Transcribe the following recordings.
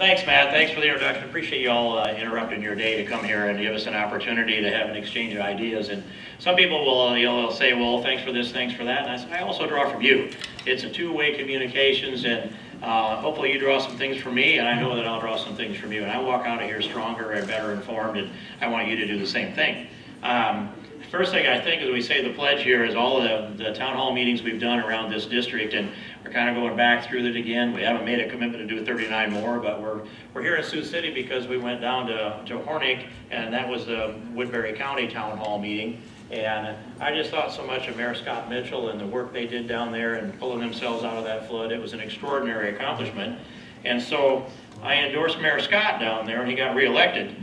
Thanks, Matt. Thanks for the introduction. Appreciate you all interrupting your day to come here and give us an opportunity to have an exchange of ideas. And some people will say, well, thanks for this, thanks for that. And I also draw from you. It's a two-way communications, and hopefully you draw some things from me, and I know that I'll draw some things from you. And I walk out of here stronger and better informed, and I want you to do the same thing. First thing I think as we say the pledge here is all of the town hall meetings we've done around this district, and we're kind of going back through it again. We haven't made a commitment to do 39 more, but we're here in Sioux City because we went down to Hornick, and that was the Woodbury County Town Hall meeting. And I just thought so much of Mayor Scott Mitchell and the work they did down there and pulling themselves out of that flood. It was an extraordinary accomplishment. And so I endorsed Mayor Scott down there, and he got reelected.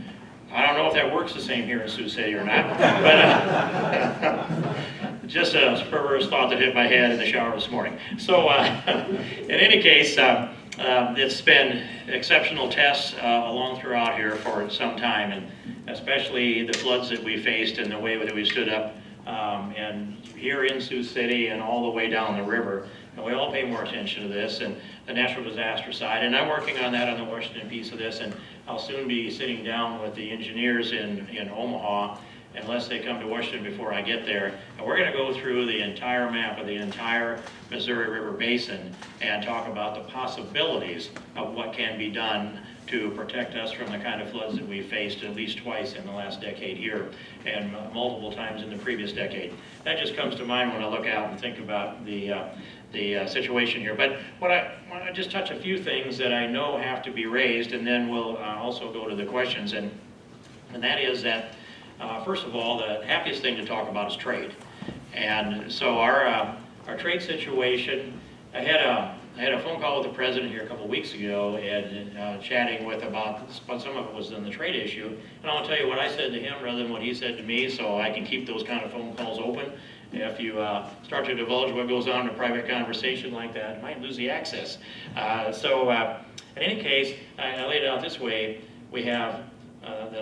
I don't know if that works the same here in Sioux City or not, but just a perverse thought that hit my head in the shower this morning. So in any case, it's been exceptional tests along throughout here for some time, and especially the floods that we faced and the way that we stood up and here in Sioux City and all the way down the river. And we all pay more attention to this and the natural disaster side, and I'm working on that on the Washington piece of this, and I'll soon be sitting down with the engineers in Omaha, unless they come to Washington before I get there. And we're going to go through the entire map of the entire Missouri River Basin and talk about the possibilities of what can be done to protect us from the kind of floods that we faced at least twice in the last decade here and multiple times in the previous decade. That just comes to mind when I look out and think about the situation here. But I want to just touch a few things that I know have to be raised, and then we'll also go to the questions. And that is that, first of all, the happiest thing to talk about is trade. And so our trade situation, I had a phone call with the president here a couple of weeks ago and chatting with about, but some of it was in the trade issue. And I want to tell you what I said to him rather than what he said to me, so I can keep those kind of phone calls open. If you start to divulge what goes on in a private conversation like that, you might lose the access. In any case, I laid it out this way. We have,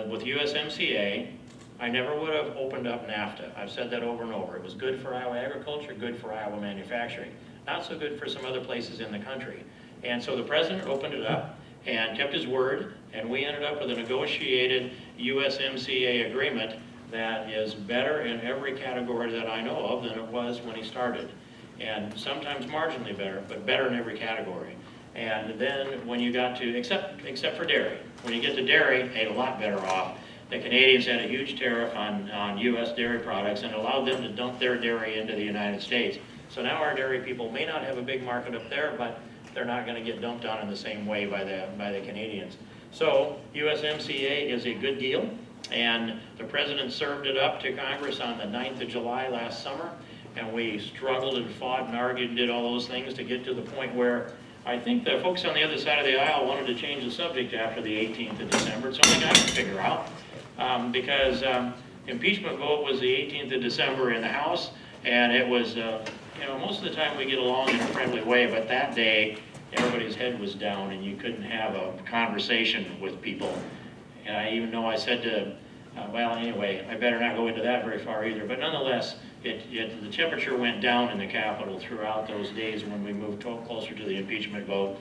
with USMCA, I never would have opened up NAFTA. I've said that over and over. It was good for Iowa agriculture, good for Iowa manufacturing. Not so good for some other places in the country. And so the president opened it up and kept his word, and we ended up with a negotiated USMCA agreement that is better in every category that I know of than it was when he started. And sometimes marginally better, but better in every category. And then when you got to, except for dairy, when you get to dairy, a lot better off. The Canadians had a huge tariff on US dairy products and allowed them to dump their dairy into the United States. So now our dairy people may not have a big market up there, but they're not going to get dumped on in the same way by the Canadians. So USMCA is a good deal, and the president served it up to Congress on the 9th of July last summer, and we struggled and fought and argued and did all those things to get to the point where I think the folks on the other side of the aisle wanted to change the subject after the 18th of December. It's something I can figure out, because impeachment vote was the 18th of December in the House, and it was, most of the time we get along in a friendly way, but that day everybody's head was down and you couldn't have a conversation with people. And I even know I said to, well, anyway, I better not go into that very far either, but nonetheless, the temperature went down in the Capitol throughout those days when we moved closer to the impeachment vote.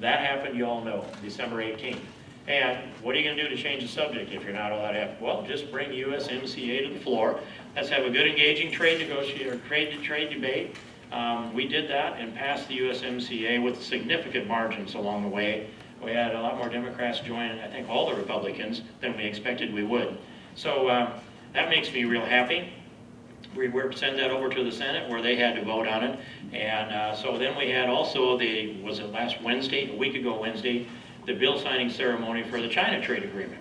That happened, you all know, December 18th. And what are you going to do to change the subject if you're not all that happy? Well, just bring USMCA to the floor. Let's have a good engaging trade debate. We did that and passed the USMCA with significant margins along the way. We had a lot more Democrats join, I think all the Republicans, than we expected we would. So that makes me real happy. We sent that over to the Senate where they had to vote on it. And so then we had also was it last Wednesday, a week ago Wednesday, the bill signing ceremony for the China trade agreement.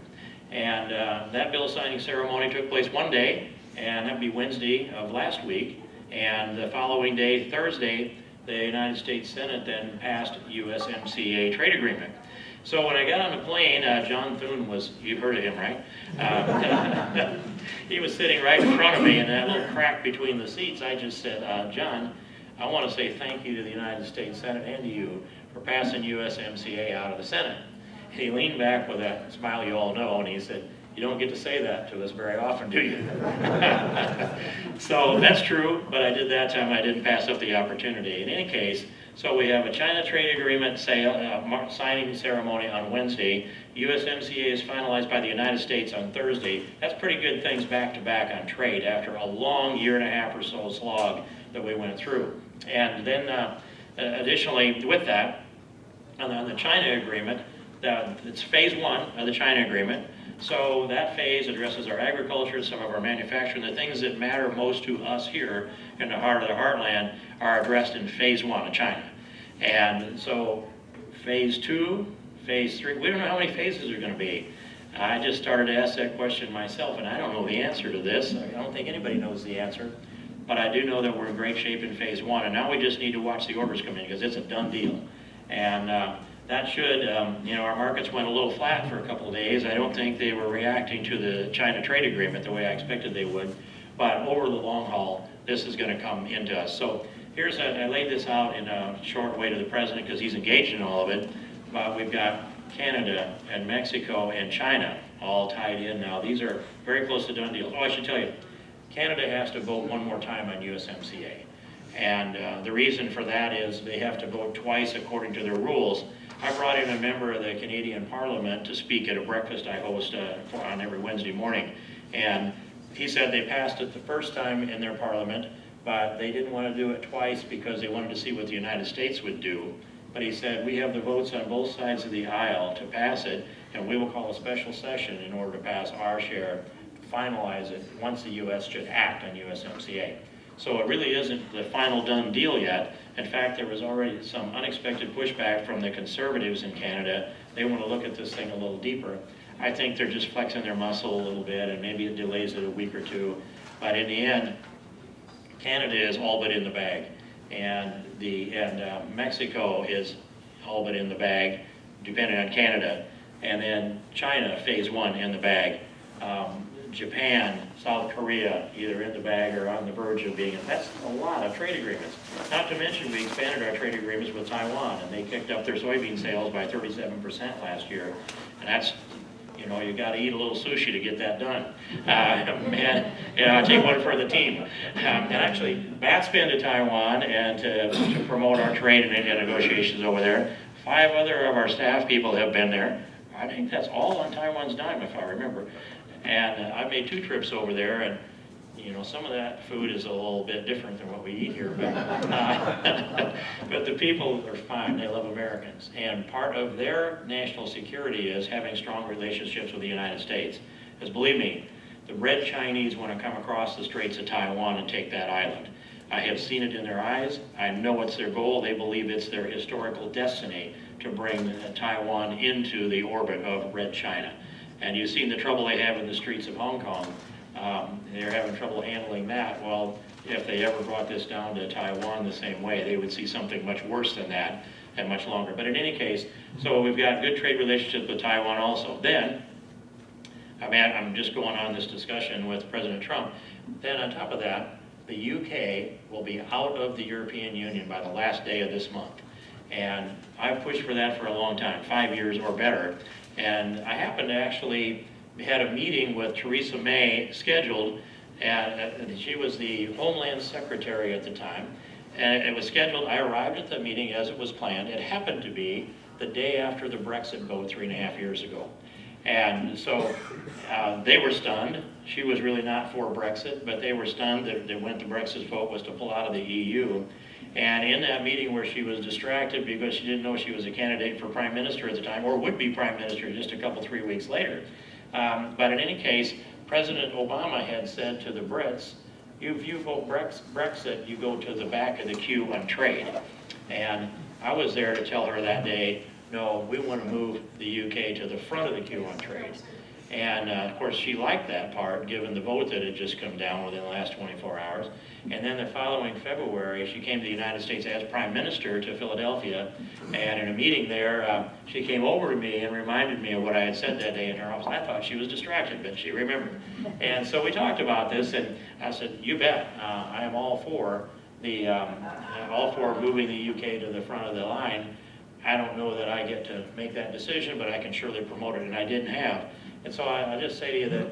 And that bill signing ceremony took place one day, and that'd be Wednesday of last week. And the following day, Thursday, the United States Senate then passed USMCA trade agreement. So when I got on the plane, John Thune was, you've heard of him, right? He was sitting right in front of me in that little crack between the seats. I just said, John, I want to say thank you to the United States Senate and to you for passing USMCA out of the Senate. And he leaned back with that smile you all know, and he said, you don't get to say that to us very often, do you? So that's true, but I did that time. I didn't pass up the opportunity. In any case, So we have a China trade agreement signing ceremony on Wednesday. USMCA is finalized by the United States on Thursday. That's pretty good things back to back on trade after a long year and a half or so slog that we went through. And then additionally with that, on the China agreement, it's phase one of the China agreement. So that phase addresses our agriculture, some of our manufacturing, the things that matter most to us here in the heart of the heartland are addressed in phase one of China. And so phase two, phase three, we don't know how many phases are going to be. I just started to ask that question myself, and I don't know the answer to this. I don't think anybody knows the answer. But I do know that we're in great shape in phase one, and now we just need to watch the orders come in because it's a done deal. And that should, our markets went a little flat for a couple of days. I don't think they were reacting to the China trade agreement the way I expected they would. But over the long haul, this is going to come into us. So I laid this out in a short way to the president because he's engaged in all of it. But we've got Canada and Mexico and China all tied in now. These are very close to done deals. Oh, I should tell you, Canada has to vote one more time on USMCA. And the reason for that is they have to vote twice according to their rules. I brought in a member of the Canadian Parliament to speak at a breakfast I host on every Wednesday morning. And he said they passed it the first time in their parliament, but they didn't want to do it twice because they wanted to see what the United States would do. But he said, we have the votes on both sides of the aisle to pass it, and we will call a special session in order to pass our share, finalize it, once the U.S. should act on USMCA. So it really isn't the final done deal yet. In fact, there was already some unexpected pushback from the Conservatives in Canada. They want to look at this thing a little deeper. I think they're just flexing their muscle a little bit, and maybe it delays it a week or two. But in the end, Canada is all but in the bag, and Mexico is all but in the bag, depending on Canada. And then China, phase one, in the bag. Japan, South Korea, either in the bag or on the verge of being in. That's a lot of trade agreements. Not to mention we expanded our trade agreements with Taiwan, and they kicked up their soybean sales by 37% last year. And that's, you got to eat a little sushi to get that done. I take one for the team. And actually, Matt's been to Taiwan and to promote our trade and negotiations over there. 5 other of our staff people have been there. I think that's all on Taiwan's dime, if I remember. And I made 2 trips over there, and some of that food is a little bit different than what we eat here, but the people are fine. They love Americans, and part of their national security is having strong relationships with the United States. Because believe me, the red Chinese want to come across the Straits of Taiwan and take that island. I have seen it in their eyes. I know it's their goal. They believe it's their historical destiny to bring Taiwan into the orbit of red China. And you've seen the trouble they have in the streets of Hong Kong. They're having trouble handling that. Well, if they ever brought this down to Taiwan the same way, they would see something much worse than that and much longer. But in any case, so we've got good trade relationships with Taiwan also. Then, I'm just going on this discussion with President Trump. Then on top of that, the UK will be out of the European Union by the last day of this month. And I've pushed for that for a long time, 5 years or better. And I happened to actually had a meeting with Theresa May scheduled, and she was the Homeland Secretary at the time. And it was scheduled, I arrived at the meeting as it was planned. It happened to be the day after the Brexit vote 3.5 years ago. And so they were stunned. She was really not for Brexit, but they were stunned that when the Brexit vote was to pull out of the EU. And in that meeting where she was distracted because she didn't know she was a candidate for prime minister at the time, or would be prime minister just a couple, 3 weeks later. But in any case, President Obama had said to the Brits, if you vote Brexit, you go to the back of the queue on trade. And I was there to tell her that day, no, we want to move the UK to the front of the queue on trade. And of course, she liked that part, given the vote that had just come down within the last 24 hours. And then the following February, she came to the United States as Prime Minister to Philadelphia. And in a meeting there, she came over to me and reminded me of what I had said that day in her office. I thought she was distracted, but she remembered. And so we talked about this, and I said, you bet, I am all for moving the UK to the front of the line. I don't know that I get to make that decision, but I can surely promote it, and I didn't have. And so I just say to you that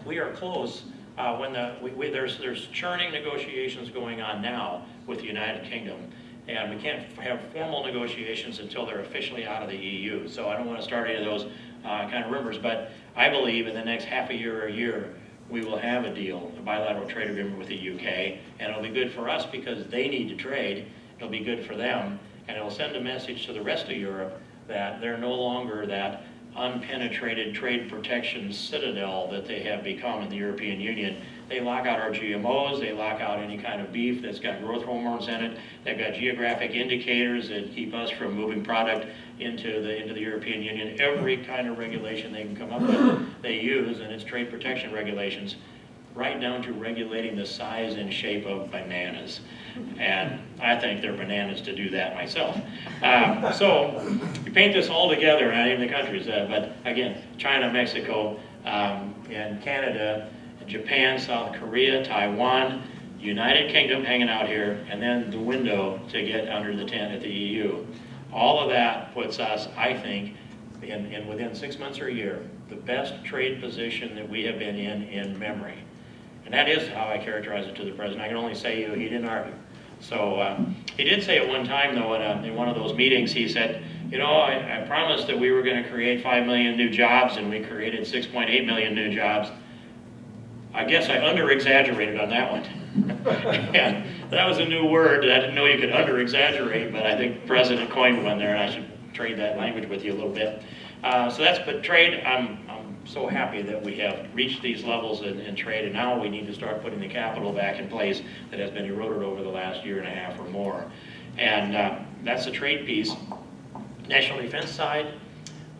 we are close. There's churning negotiations going on now with the United Kingdom, And we can't have formal negotiations until they're officially out of the EU. So I don't want to start any of those kind of rumors, but I believe in the next half a year or a year, we will have a deal, a bilateral trade agreement with the UK, and it'll be good for us because they need to trade. It'll be good for them, and it'll send a message to the rest of Europe that they're no longer that unpenetrated trade protection citadel that they have become in the European Union. They lock out our GMOs, they lock out any kind of beef that's got growth hormones in it. They've got geographic indicators that keep us from moving product into the European Union. Every kind of regulation they can come up with, they use, and it's trade protection regulations, right down to regulating the size and shape of bananas. And I think they're bananas to do that myself. So you paint this all together, not even the countries, but again, China, Mexico, and Canada, Japan, South Korea, Taiwan, United Kingdom hanging out here, and then the window to get under the tent at the EU. All of that puts us, I think, in within 6 months or a year, the best trade position that we have been in memory. And that is how I characterize it to the president. I can only say he didn't argue. So he did say at one time, though, in one of those meetings, he said, you know, I promised that we were going to create 5 million new jobs, and we created 6.8 million new jobs. I guess I under-exaggerated on that one. And that was a new word. I didn't know you could under-exaggerate, but I think the president coined one there, and I should trade that language with you a little bit. But trade, I'm so happy that we have reached these levels in trade, and now we need to start putting the capital back in place that has been eroded over the last year and a half or more. And that's the trade piece. National defense side,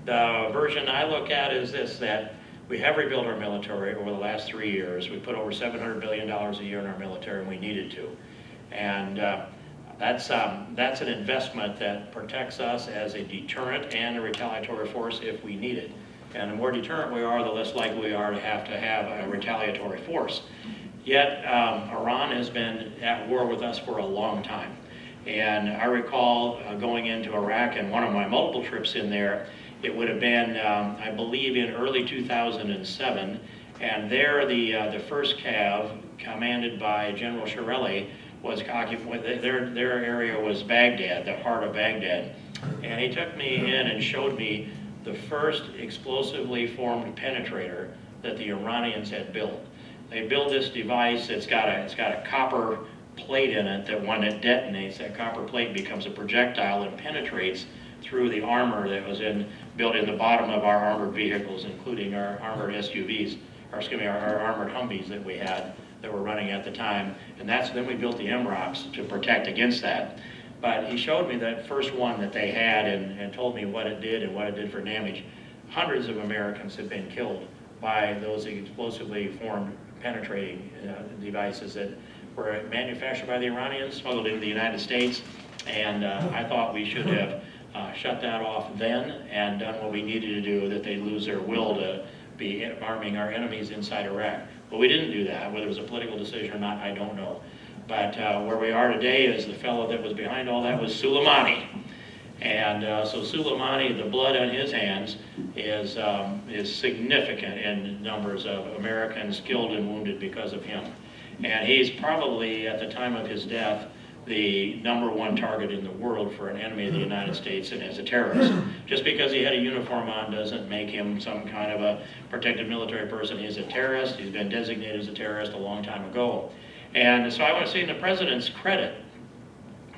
the version I look at is this, that we have rebuilt our military over the last 3 years. We put over $700 billion a year in our military, and we needed to. And that's an investment that protects us as a deterrent and a retaliatory force if we need it. And the more deterrent we are, the less likely we are to have a retaliatory force. Yet, Iran has been at war with us for a long time. And I recall going into Iraq, and one of my multiple trips in there, it would have been, I believe, in early 2007. And there, the first Cav, commanded by General Shirelli, was their area was Baghdad, the heart of Baghdad. And he took me in and showed me the first explosively formed penetrator that the Iranians had built. They built this device. It's got a copper plate in it that when it detonates, that copper plate becomes a projectile and penetrates through the armor that was built in the bottom of our armored vehicles, including our armored SUVs, our armored Humvees that we had that were running at the time. And then we built the MROCs to protect against that. But he showed me that first one that they had and told me what it did and what it did for damage. Hundreds of Americans have been killed by those explosively formed penetrating devices that were manufactured by the Iranians, smuggled into the United States. And I thought we should have shut that off then and done what we needed to do, that they lose their will to be arming our enemies inside Iraq. But we didn't do that. Whether it was a political decision or not, I don't know. But where we are today is the fellow that was behind all that was Soleimani. And so Soleimani, the blood on his hands is significant in numbers of Americans killed and wounded because of him. And he's probably, at the time of his death, the #1 target in the world for an enemy of the United States and as a terrorist. Just because he had a uniform on doesn't make him some kind of a protected military person. He's a terrorist. He's been designated as a terrorist a long time ago. And so I want to say in the president's credit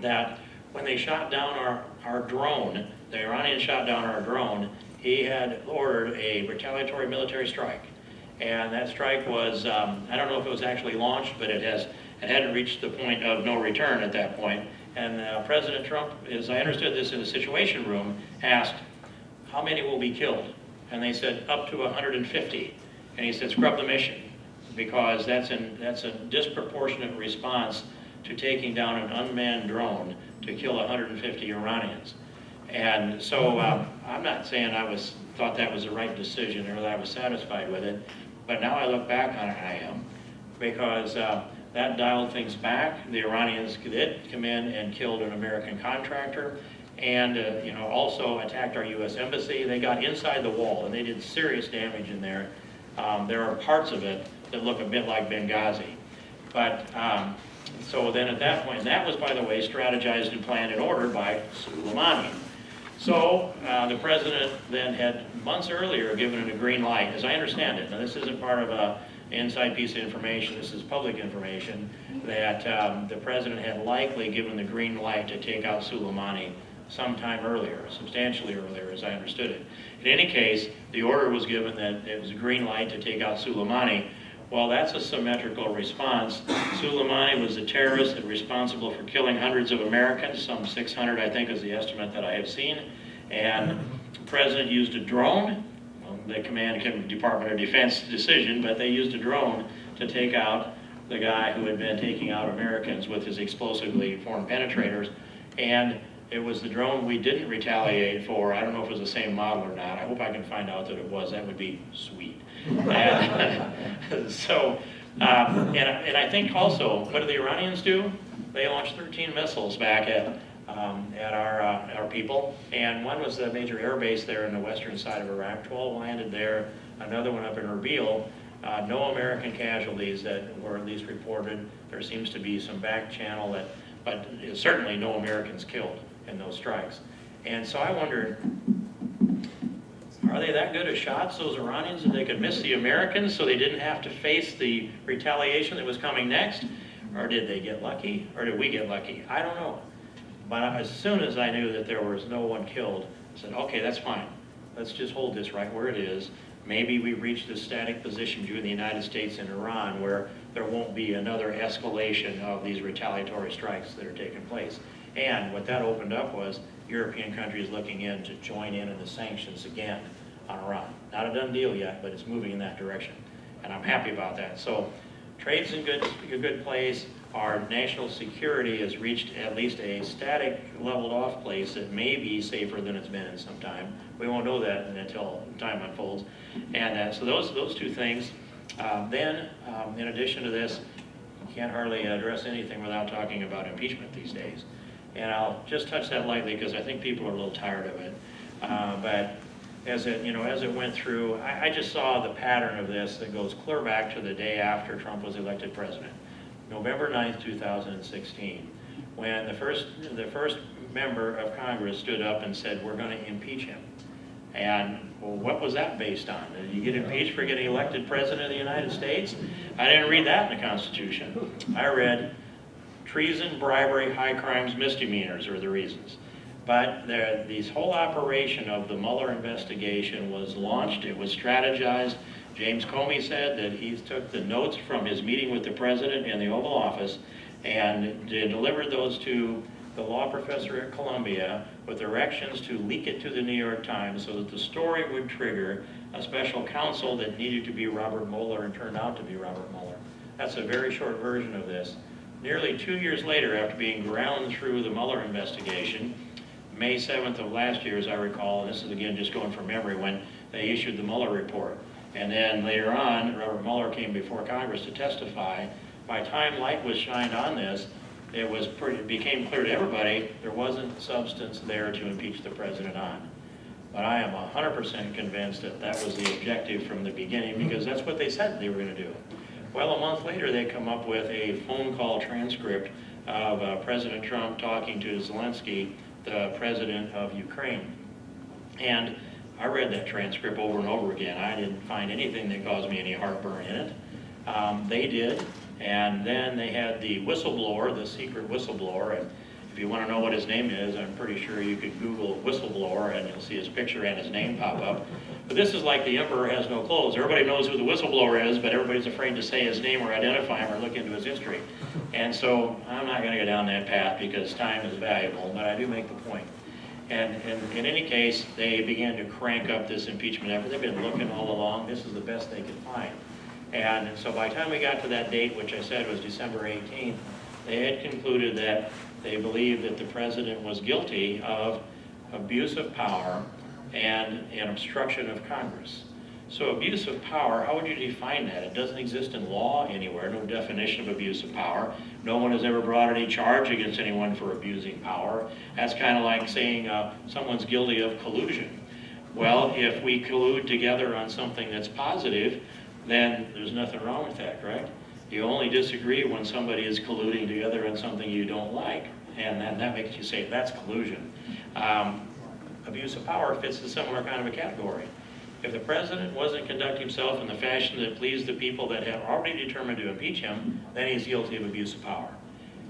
that when they shot down our drone, the Iranians shot down our drone, he had ordered a retaliatory military strike. And that strike was, I don't know if it was actually launched, but it hadn't reached the point of no return at that point. And President Trump, as I understood this in the Situation Room, asked, how many will be killed? And they said, up to 150. And he said, scrub the mission, because that's a disproportionate response to taking down an unmanned drone to kill 150 Iranians. And so I'm not saying thought that was the right decision or that I was satisfied with it, but now I look back on it, I am, because that dialed things back. The Iranians did come in and killed an American contractor, and also attacked our U.S. embassy. They got inside the wall, and they did serious damage in there. There are parts of it that look a bit like Benghazi, but So then at that point, and that was, by the way, strategized and planned and ordered by Soleimani. So the president then had months earlier given it a green light, as I understand it. Now this isn't part of an inside piece of information, this is public information, that the president had likely given the green light to take out Soleimani sometime earlier, substantially earlier, as I understood it. In any case, the order was given that it was a green light to take out Soleimani. Well, that's a symmetrical response. Soleimani was a terrorist and responsible for killing hundreds of Americans, some 600 I think is the estimate that I have seen, and the president used a drone. Well, the Department of Defense decision, but they used a drone to take out the guy who had been taking out Americans with his explosively formed penetrators, and it was the drone we didn't retaliate for. I don't know if it was the same model or not. I hope I can find out that it was. That would be sweet. And so, and I think also, what do the Iranians do? They launched 13 missiles back at our people, and one was the major air base there in the western side of Iraq. 12 landed there, another one up in Erbil. No American casualties that were at least reported. There seems to be some back channel, but certainly no Americans killed in those strikes. And so I wondered, are they that good at shots, those Iranians, that they could miss the Americans so they didn't have to face the retaliation that was coming next? Or did they get lucky? Or did we get lucky? I don't know. But as soon as I knew that there was no one killed, I said, okay, that's fine. Let's just hold this right where it is. Maybe we reach the static position between the United States and Iran where there won't be another escalation of these retaliatory strikes that are taking place. And what that opened up was European countries looking in to join in the sanctions again on Iran. Not a done deal yet, but it's moving in that direction. And I'm happy about that. So trade's in a good place. Our national security has reached at least a static, leveled off place that may be safer than it's been in some time. We won't know that until time unfolds. And so those two things. Then, in addition to this, you can't hardly address anything without talking about impeachment these days. And I'll just touch that lightly because I think people are a little tired of it. But as it went through, I just saw the pattern of this that goes clear back to the day after Trump was elected president, November 9th, 2016, when the first member of Congress stood up and said, we're going to impeach him. And well, what was that based on? Did you get impeached for getting elected president of the United States? I didn't read that in the Constitution. I read treason, bribery, high crimes, misdemeanors are the reasons. But this whole operation of the Mueller investigation was launched. It was strategized. James Comey said that he took the notes from his meeting with the president in the Oval Office and delivered those to the law professor at Columbia with directions to leak it to the New York Times so that the story would trigger a special counsel that needed to be Robert Mueller and turned out to be Robert Mueller. That's a very short version of this. Nearly 2 years later, after being ground through the Mueller investigation, May 7th of last year, as I recall, and this is again just going from memory, when they issued the Mueller report. And then later on, Robert Mueller came before Congress to testify. By the time light was shined on this, it became clear to everybody there wasn't substance there to impeach the president on. But I am 100% convinced that that was the objective from the beginning because that's what they said they were going to do. Well, a month later, they come up with a phone call transcript of President Trump talking to Zelensky, the president of Ukraine. And I read that transcript over and over again. I didn't find anything that caused me any heartburn in it. They did. And then they had the whistleblower, the secret whistleblower, and if you want to know what his name is, I'm pretty sure you could Google whistleblower and you'll see his picture and his name pop up. But this is like the emperor has no clothes. Everybody knows who the whistleblower is, but everybody's afraid to say his name or identify him or look into his history. And so I'm not going to go down that path because time is valuable, but I do make the point. And in any case, they began to crank up this impeachment effort. They've been looking all along. This is the best they could find. And so by the time we got to that date, which I said was December 18th, they had concluded that they believed that the president was guilty of abuse of power and an obstruction of Congress. So abuse of power, how would you define that? It doesn't exist in law anywhere, no definition of abuse of power. No one has ever brought any charge against anyone for abusing power. That's kind of like saying someone's guilty of collusion. Well, if we collude together on something that's positive, then there's nothing wrong with that, right? You only disagree when somebody is colluding together on something you don't like, and that makes you say that's collusion. Abuse of power fits a similar kind of a category. If the president wasn't conducting himself in the fashion that pleased the people that have already determined to impeach him, then he's guilty of abuse of power.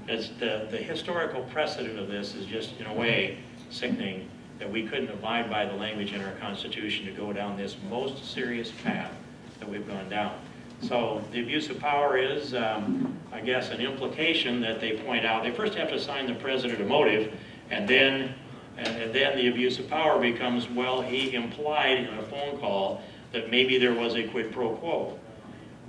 It's the historical precedent of this is just, in a way, sickening that we couldn't abide by the language in our Constitution to go down this most serious path that we've gone down. So the abuse of power is, I guess, an implication that they point out. They first have to assign the president a motive, and then the abuse of power becomes, well, he implied in a phone call that maybe there was a quid pro quo.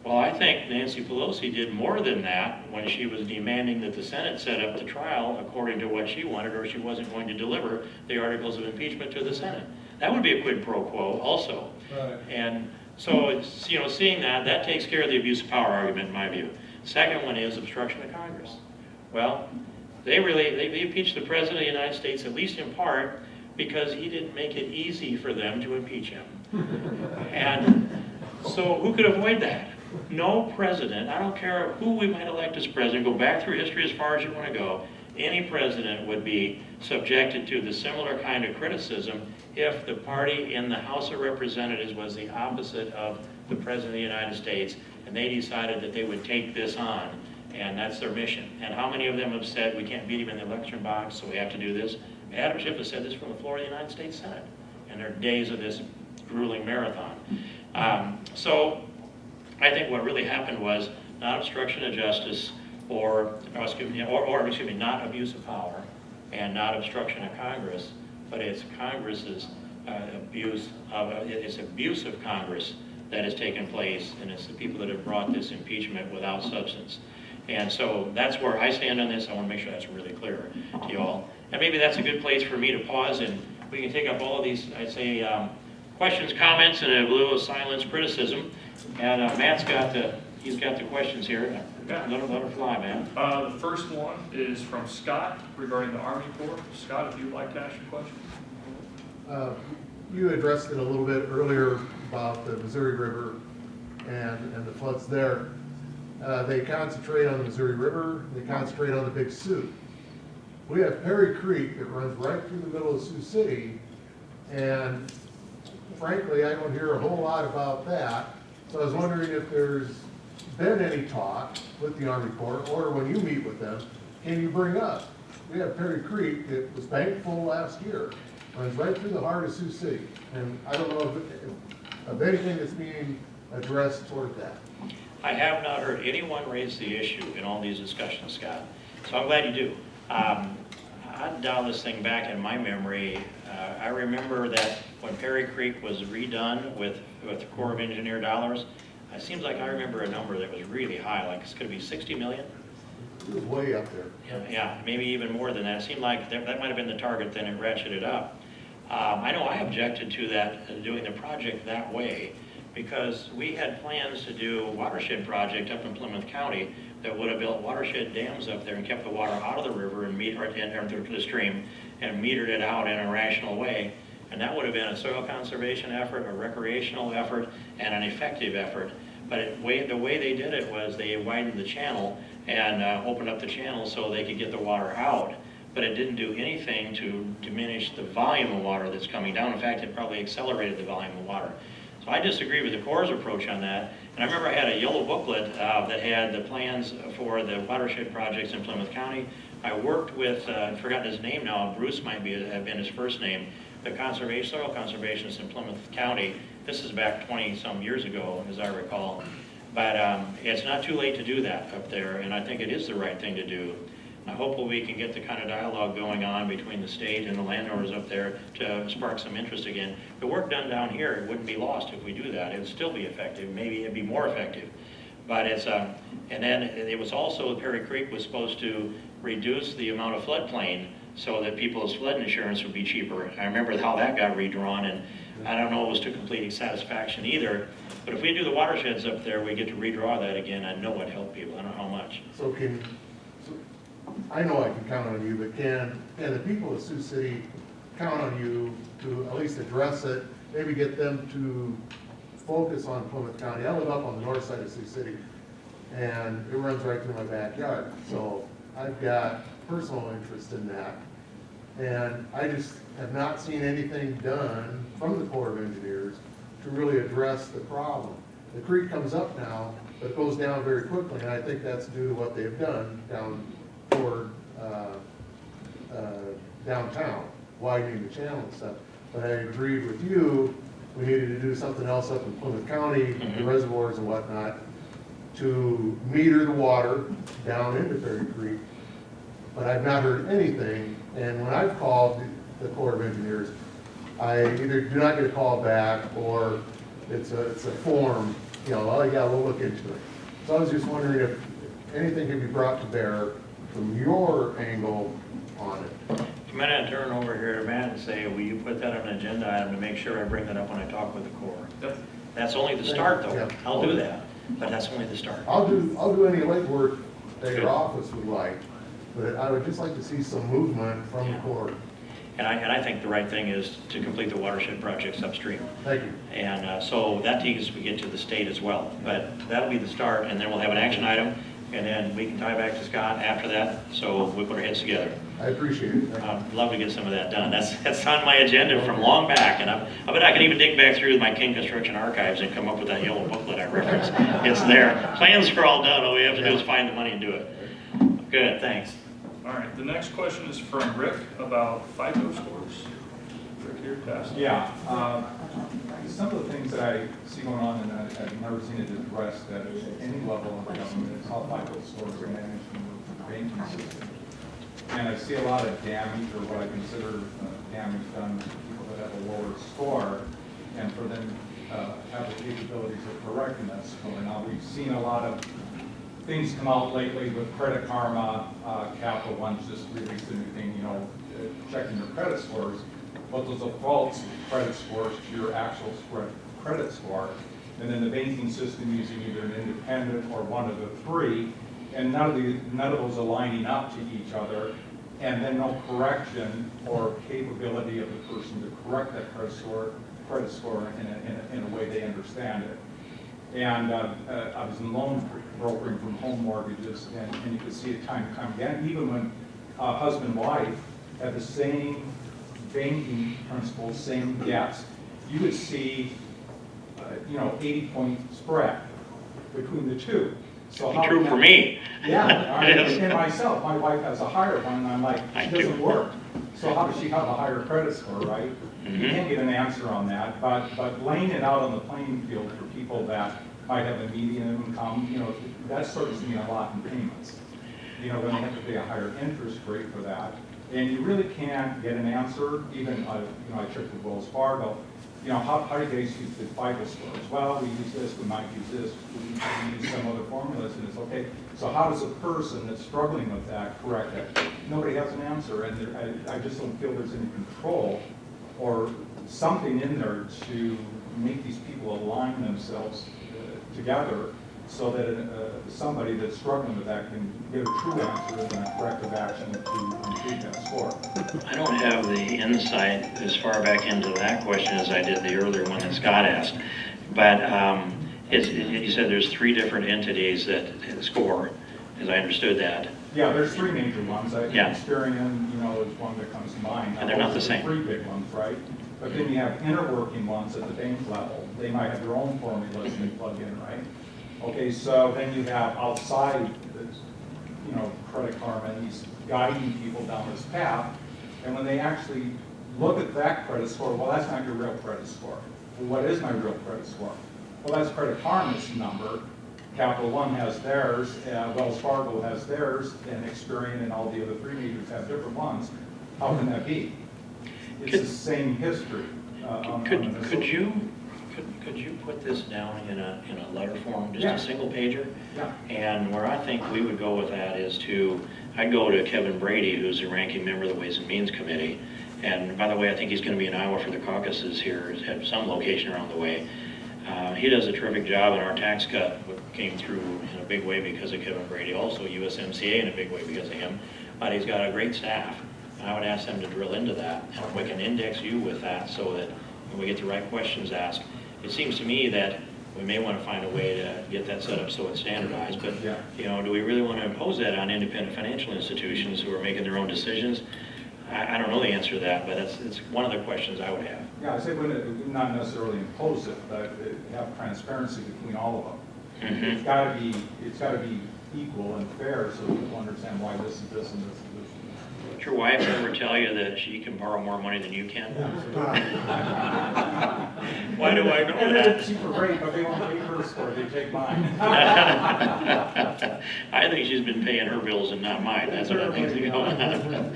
Well, I think Nancy Pelosi did more than that when she was demanding that the Senate set up the trial according to what she wanted, or she wasn't going to deliver the articles of impeachment to the Senate. That would be a quid pro quo also. Right. And so, it's, you know, seeing that takes care of the abuse of power argument in my view. Second one is obstruction of Congress. Well, they impeached the President of the United States, at least in part, because he didn't make it easy for them to impeach him. And so who could avoid that? No president, I don't care who we might elect as president, go back through history as far as you want to go, any president would be subjected to the similar kind of criticism if the party in the House of Representatives was the opposite of the President of the United States, and they decided that they would take this on, and that's their mission. And how many of them have said, we can't beat him in the election box, so we have to do this? Adam Schiff has said this from the floor of the United States Senate, and there are days of this grueling marathon. So I think what really happened was not obstruction of justice, or not abuse of power, and not obstruction of Congress, but it's Congress's abuse of Congress that has taken place, and it's the people that have brought this impeachment without substance. And so that's where I stand on this. I want to make sure that's really clear to you all. And maybe that's a good place for me to pause, and we can take up all of these, I'd say, questions, comments, and a little silence, criticism. And Matt's got the questions here. Let her fly, man. The first one is from Scott regarding the Army Corps. Scott, if you'd like to ask your question. You addressed it a little bit earlier about the Missouri River and the floods there. They concentrate on the Missouri River, they concentrate on the Big Sioux. We have Perry Creek that runs right through the middle of Sioux City, and frankly, I don't hear a whole lot about that. So I was wondering if there's been any talk with the Army Corps, or when you meet with them, can you bring up? We have Perry Creek that was bank full last year, runs right through the heart of Sioux City, and I don't know of anything that's being addressed toward that. I have not heard anyone raise the issue in all these discussions, Scott. So I'm glad you do. I'd dial this thing back in my memory. I remember that when Perry Creek was redone with the Corps of Engineer dollars, it seems like I remember a number that was really high, like it's going to be 60 million. It was way up there. Yeah, maybe even more than that. It seemed like that might have been the target, then it ratcheted up. I know I objected to that, doing the project that way, because we had plans to do a watershed project up in Plymouth County that would have built watershed dams up there and kept the water out of the river and the stream and metered it out in a rational way. And that would have been a soil conservation effort, a recreational effort, and an effective effort. But the way they did it was they widened the channel and opened up the channel so they could get the water out. But it didn't do anything to diminish the volume of water that's coming down. In fact, it probably accelerated the volume of water. So I disagree with the Corps' approach on that. And I remember I had a yellow booklet that had the plans for the watershed projects in Plymouth County. I worked with, I've forgotten his name now, Bruce might have been his first name, the soil conservationists in Plymouth County. This is back 20-some years ago, as I recall. But it's not too late to do that up there, and I think it is the right thing to do. I hope we can get the kind of dialogue going on between the state and the landowners up there to spark some interest again. The work done down here, it wouldn't be lost if we do that. It would still be effective. Maybe it'd be more effective. But it's, and then it was also, Perry Creek was supposed to reduce the amount of floodplain so that people's flood insurance would be cheaper. I remember how that got redrawn, and I don't know if it was to complete satisfaction either. But if we do the watersheds up there, we get to redraw that again. I know it helped people. I don't know how much. So I know I can count on you, but can the people of Sioux City count on you to at least address it, maybe get them to focus on Plymouth County? I live up on the north side of Sioux City. and it runs right through my backyard. So I've got personal interest in that. And I just have not seen anything done from the Corps of Engineers to really address the problem. The creek comes up now, but it goes down very quickly, and I think that's due to what they've done down toward downtown, widening the channel and stuff. But I agreed with you, we needed to do something else up in Plymouth County, the reservoirs and whatnot, to meter the water down into Ferry Creek. But I've not heard anything, and when I've called the Corps of Engineers, I either do not get a call back, or it's a form, you know, oh yeah, we'll look into it. So I was just wondering if anything can be brought to bear from your angle on it. I'm gonna turn over here to Matt and say, will you put that on an agenda item to make sure I bring that up when I talk with the Corps? Yep. That's only the start though. Yeah. I'll do that, but that's only the start. I'll do any legwork that Good. your office would like, but I would just like to see some movement from the Corps. And I think the right thing is to complete the watershed projects upstream. Thank you. And so that takes us, we get to the state as well. But that'll be the start, and then we'll have an action item, and then we can tie back to Scott after that, so we put our heads together. I appreciate it. Thank you. I'd love to get some of that done. That's on my agenda from long back, and I bet I can even dig back through my King Construction archives and come up with that yellow booklet I referenced. It's there. Plans are all done. All we have to do is find the money and do it. Good, thanks. All right, the next question is from Rick about FICO scores. Rick here, pass. Yeah, some of the things that I see going on, and I've never seen it addressed at any level of government, is how FICO scores are managed in the banking system. And I see a lot of damage, or what I consider damage done to people that have a lower score, and for them have the capabilities of correcting that score. Now, we've seen a lot of things come out lately with Credit Karma, Capital One's just released a new thing, you know, checking your credit scores. But those are false credit scores to your actual credit score. And then the banking system using either an independent or one of the three, and none of those are lining up to each other, and then no correction or capability of the person to correct that credit score in a way they understand it. And I was in loan brokering from home mortgages, and you could see it time and time again, even when husband and wife had the same banking principles, same debts, you would see, 80-point spread between the two. So True for me. Yeah, and myself, my wife has a higher one, and I'm like, it doesn't work. So how does she have a higher credit score, right? You can't get an answer on that, but laying it out on the playing field for people that might have a median income, that starts to mean a lot in payments. Then they have to pay a higher interest rate for that. And you really can't get an answer, even, I checked with Wells Fargo, how do you guys use the FICO scores? Well, we use this, we might use this, we use some other formulas, and it's okay. So how does a person that's struggling with that correct it? Nobody has an answer, and I just don't feel there's any control or something in there to make these people align themselves together so that somebody that's struggling with that can get a true answer and a corrective action to complete that score. I don't have the insight as far back into that question as I did the earlier one that Scott asked. But you said there's 3 different entities that score, as I understood that. Yeah, there's 3 major ones. Yeah. Experian, is one that comes to mind. And they're not the same. 3 big ones, right? But then you have interworking ones at the bank level. They might have their own formulas they plug in, right? Okay, so then you have outside, Credit Karma, and he's guiding people down this path. And when they actually look at that credit score, well, that's not your real credit score. Well, what is my real credit score? Well, that's Credit Karma's number. Capital One has theirs, Wells Fargo has theirs, and Experian and all the other 3 majors have different ones. How can that be? It's the same history. Could you put this down in a letter form, just Yeah. a single pager? Yeah. And where I think we would go with that is I'd go to Kevin Brady, who's the ranking member of the Ways and Means Committee. And by the way, I think he's going to be in Iowa for the caucuses here, at some location around the way. He does a terrific job, and our tax cut came through in a big way because of Kevin Brady, also USMCA in a big way because of him. But he's got a great staff, and I would ask them to drill into that, and we can index you with that so that when we get the right questions asked. It seems to me that we may want to find a way to get that set up so it's standardized. But, Yeah. you know, do we really want to impose that on independent financial institutions who are making their own decisions? I don't know the answer to that, but it's one of the questions I would have. Yeah, I say not necessarily impose it, but have transparency between all of them. Mhm. It's gotta be equal and fair, so people understand why this is this and this and this. Did your wife ever tell you that she can borrow more money than you can? Why do I know that? Super great, but they won't pay hers for it, they take mine. I think she's been paying her bills and not mine. That's what I think is going on.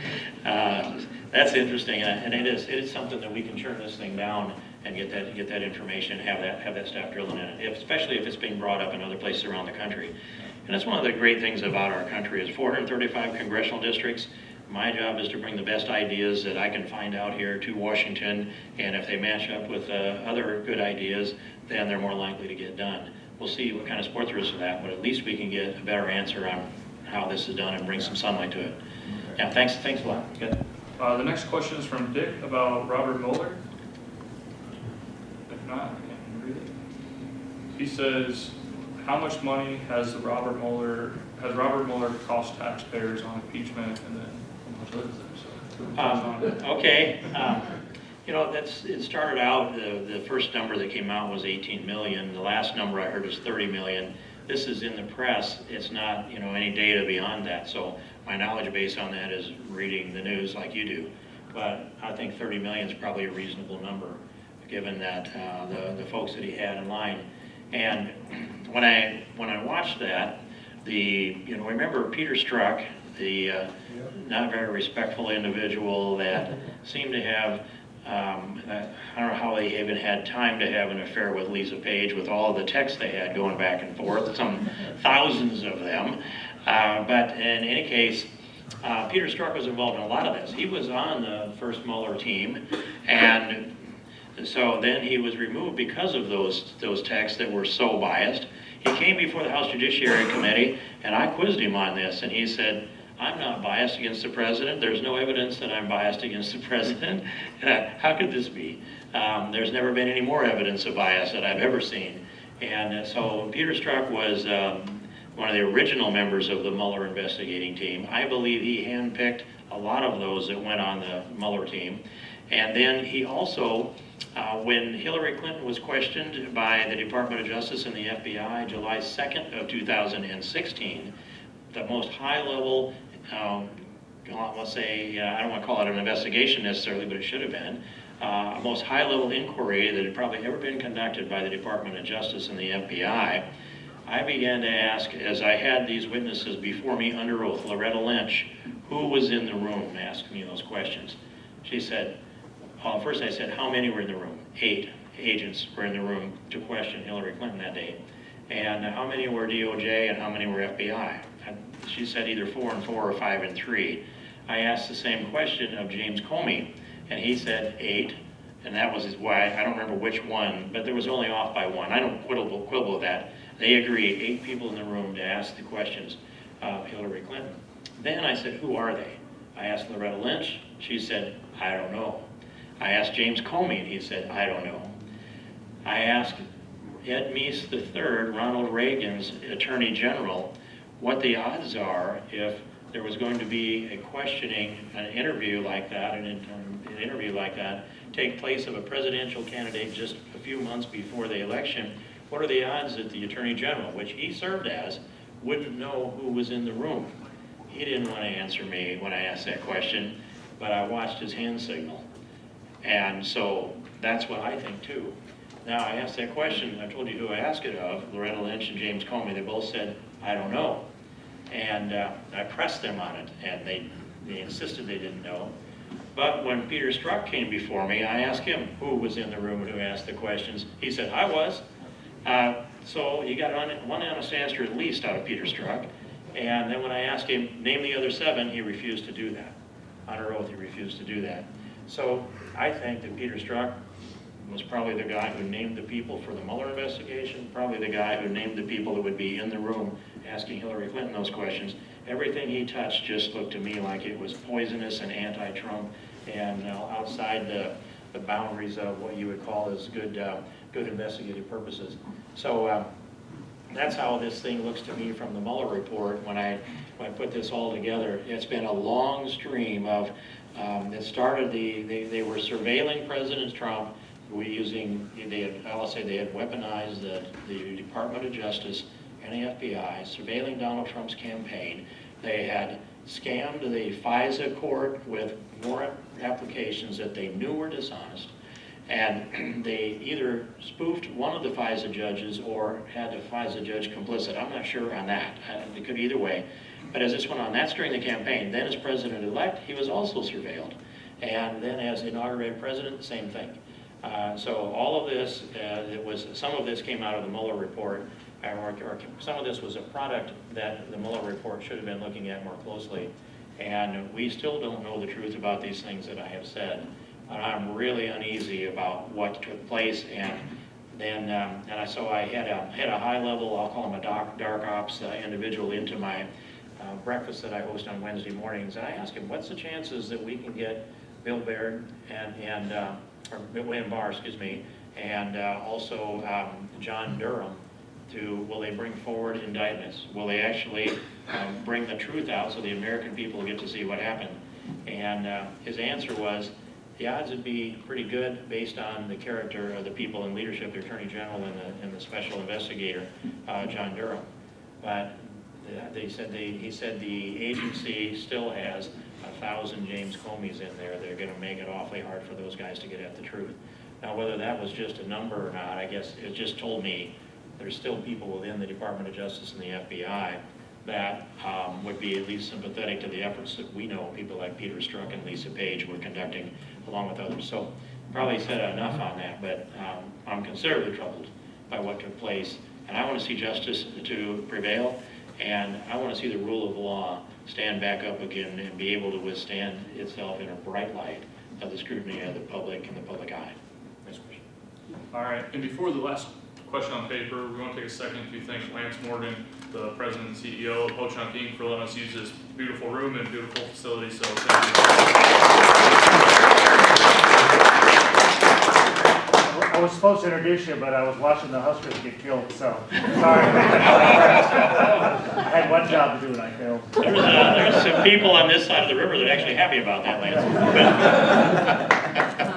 That's interesting, and it is something that we can turn this thing down and get that information, have that staff drilling in it, especially if it's being brought up in other places around the country. And that's one of the great things about our country is 435 congressional districts. My job is to bring the best ideas that I can find out here to Washington, and if they match up with other good ideas, then they're more likely to get done. We'll see what kind of support there is for that, but at least we can get a better answer on how this is done and bring some sunlight to it. Yeah, thanks a lot. Good. The next question is from Dick about Robert Mueller. If not, I can read it. He says, how much money has Robert Mueller cost taxpayers on impeachment, and then how much is there? So, Okay. You know, it started out, the first number that came out was 18 million. The last number I heard is 30 million. This is in the press. It's not, you know, any data beyond that. So my knowledge base on that is reading the news like you do. But I think 30 million is probably a reasonable number, given that the folks that he had in line. And when I watched that, remember Peter Strzok, the not very respectful individual that seemed to have, I don't know how they even had time to have an affair with Lisa Page with all the texts they had going back and forth, some thousands of them. But in any case, Peter Strzok was involved in a lot of this. He was on the first Mueller team, and so then he was removed because of those texts that were so biased. He came before the House Judiciary Committee, and I quizzed him on this, and he said, I'm not biased against the president. There's no evidence that I'm biased against the president. How could this be? There's never been any more evidence of bias that I've ever seen. And so Peter Strzok was one of the original members of the Mueller investigating team. I believe he handpicked a lot of those that went on the Mueller team. And then he also, when Hillary Clinton was questioned by the Department of Justice and the FBI July 2nd of 2016, the most high-level, let's say, I don't want to call it an investigation necessarily, but it should have been, most high-level inquiry that had probably ever been conducted by the Department of Justice and the FBI, I began to ask, as I had these witnesses before me under oath, Loretta Lynch, who was in the room, asked me those questions. She said, first I said, how many were in the room? 8 agents were in the room to question Hillary Clinton that day. And how many were DOJ and how many were FBI? She said either 4 and 4 or 5 and 3. I asked the same question of James Comey, and he said 8, and that was why, I don't remember which one, but there was only off by 1. I don't quibble with that. They agreed, 8 people in the room to ask the questions of Hillary Clinton. Then I said, who are they? I asked Loretta Lynch. She said, I don't know. I asked James Comey, and he said, I don't know. I asked Ed Meese III, Ronald Reagan's Attorney General, what the odds are if there was going to be a questioning, an interview like that, take place of a presidential candidate just a few months before the election. What are the odds that the Attorney General, which he served as, wouldn't know who was in the room? He didn't want to answer me when I asked that question, but I watched his hand signal. And so that's what I think too. Now I asked that question, I told you who I asked it of, Loretta Lynch and James Comey. They both said, I don't know. And I pressed them on it, and they insisted they didn't know. But when Peter Strzok came before me, I asked him who was in the room and who asked the questions. He said, I was. So you got one honest answer at least out of Peter Strzok. And then when I asked him, name the other 7, he refused to do that. Under oath, he refused to do that. So I think that Peter Strzok was probably the guy who named the people for the Mueller investigation, probably the guy who named the people that would be in the room asking Hillary Clinton those questions. Everything he touched just looked to me like it was poisonous and anti-Trump and outside the boundaries of what you would call as good investigative purposes. So that's how this thing looks to me from the Mueller report when I put this all together. It's been a long stream of, it started, they were surveilling President Trump I'll say they had weaponized the Department of Justice and the FBI, surveilling Donald Trump's campaign. They had scammed the FISA court with warrant applications that they knew were dishonest. And they either spoofed one of the FISA judges or had the FISA judge complicit. I'm not sure on that. It could be either way. But as this went on, that's during the campaign. Then as president-elect, he was also surveilled. And then as inaugurated president, same thing. So all of this, some of this came out of the Mueller report, or some of this was a product that the Mueller report should have been looking at more closely. And we still don't know the truth about these things that I have said. I'm really uneasy about what took place, and then so I had a high level, I'll call him a dark ops individual into my breakfast that I host on Wednesday mornings, and I asked him, what's the chances that we can get Bill Baird or William Barr, excuse me, and also John Durham will they bring forward indictments? Will they actually bring the truth out so the American people get to see what happened? And his answer was, the odds would be pretty good based on the character of the people in leadership, the Attorney General and the Special Investigator, John Durham. But he said the agency still has 1,000 James Comeys in there. They're going to make it awfully hard for those guys to get at the truth. Now, whether that was just a number or not, I guess it just told me there's still people within the Department of Justice and the FBI that would be at least sympathetic to the efforts that we know people like Peter Strzok and Lisa Page were conducting along with others. So probably said enough on that, but I'm considerably troubled by what took place. And I want to see justice to prevail, and I want to see the rule of law stand back up again and be able to withstand itself in a bright light of the scrutiny of the public and the public eye. Next question. All right, and before the last question on paper, we want to take a second to thank Lance Morgan, the president and CEO of Ho-Chunk Inc., for letting us use this beautiful room and beautiful facility. So thank you. I was supposed to introduce you, but I was watching the Huskers get killed, so sorry. I had one job to do and I failed. There's some people on this side of the river that are actually happy about that, Lance.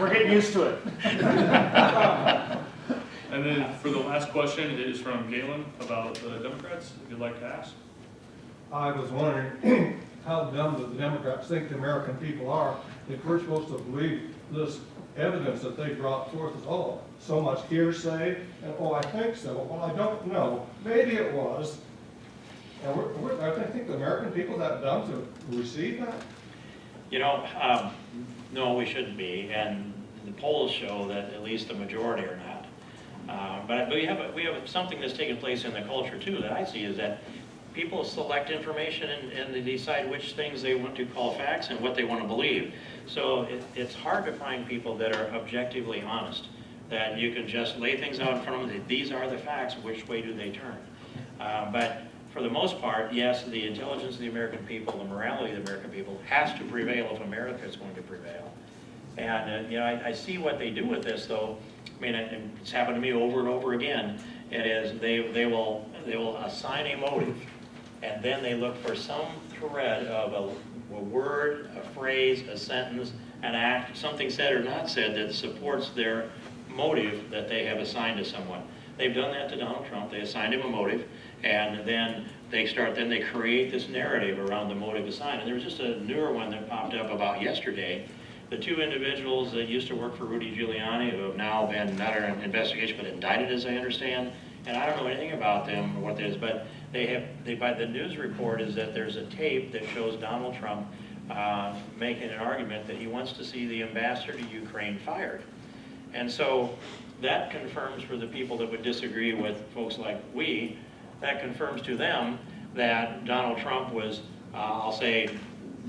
We're getting used to it. And then for the last question, it is from Galen about the Democrats, if you'd like to ask. I was wondering how dumb the Democrats think the American people are, if we're supposed to believe this evidence that they brought forth is, oh, so much hearsay, and oh, I think so, well, I don't know, maybe it was. And I think the American people that dumb to receive that? You know, no, we shouldn't be, and the polls show that at least the majority are not. But we have something that's taken place in the culture too that I see is that people select information and they decide which things they want to call facts and what they want to believe. So it's hard to find people that are objectively honest, that you can just lay things out in front of them, these are the facts, which way do they turn? But for the most part, yes, the intelligence of the American people, the morality of the American people has to prevail if America is going to prevail. And you know, I see what they do with this, though. I mean, it's happened to me over and over again. It is they will assign a motive, and then they look for some thread of a word, a phrase, a sentence, an act, something said or not said that supports their motive that they have assigned to someone. They've done that to Donald Trump. They assigned him a motive, and then they create this narrative around the motive assigned. And there was just a newer one that popped up about yesterday. The two individuals that used to work for Rudy Giuliani, who have now been not under investigation but indicted, as I understand, and I don't know anything about them or what it is, but by the news report is that there's a tape that shows Donald Trump making an argument that he wants to see the ambassador to Ukraine fired. And so that confirms for the people that would disagree with folks like we, that confirms to them that Donald Trump was, I'll say,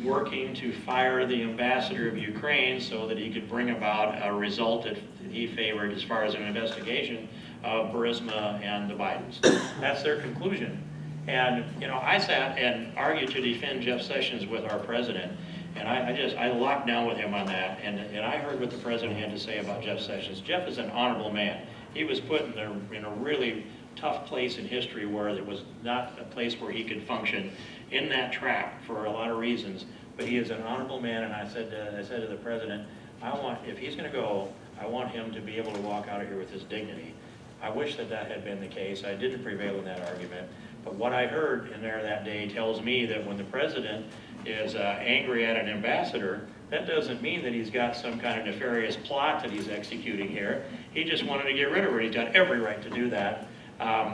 working to fire the ambassador of Ukraine so that he could bring about a result that he favored as far as an investigation of Burisma and the Bidens. That's their conclusion. And, you know, I sat and argued to defend Jeff Sessions with our president, And I locked down with him on that, and I heard what the president had to say about Jeff Sessions. Jeff is an honorable man. He was put in a really tough place in history where it was not a place where he could function in that trap for a lot of reasons. But he is an honorable man, and I said to the president, if he's going to go, I want him to be able to walk out of here with his dignity. I wish that had been the case. I didn't prevail in that argument. But what I heard in there that day tells me that when the president is angry at an ambassador, that doesn't mean that he's got some kind of nefarious plot that he's executing here. He just wanted to get rid of her. He's got every right to do that.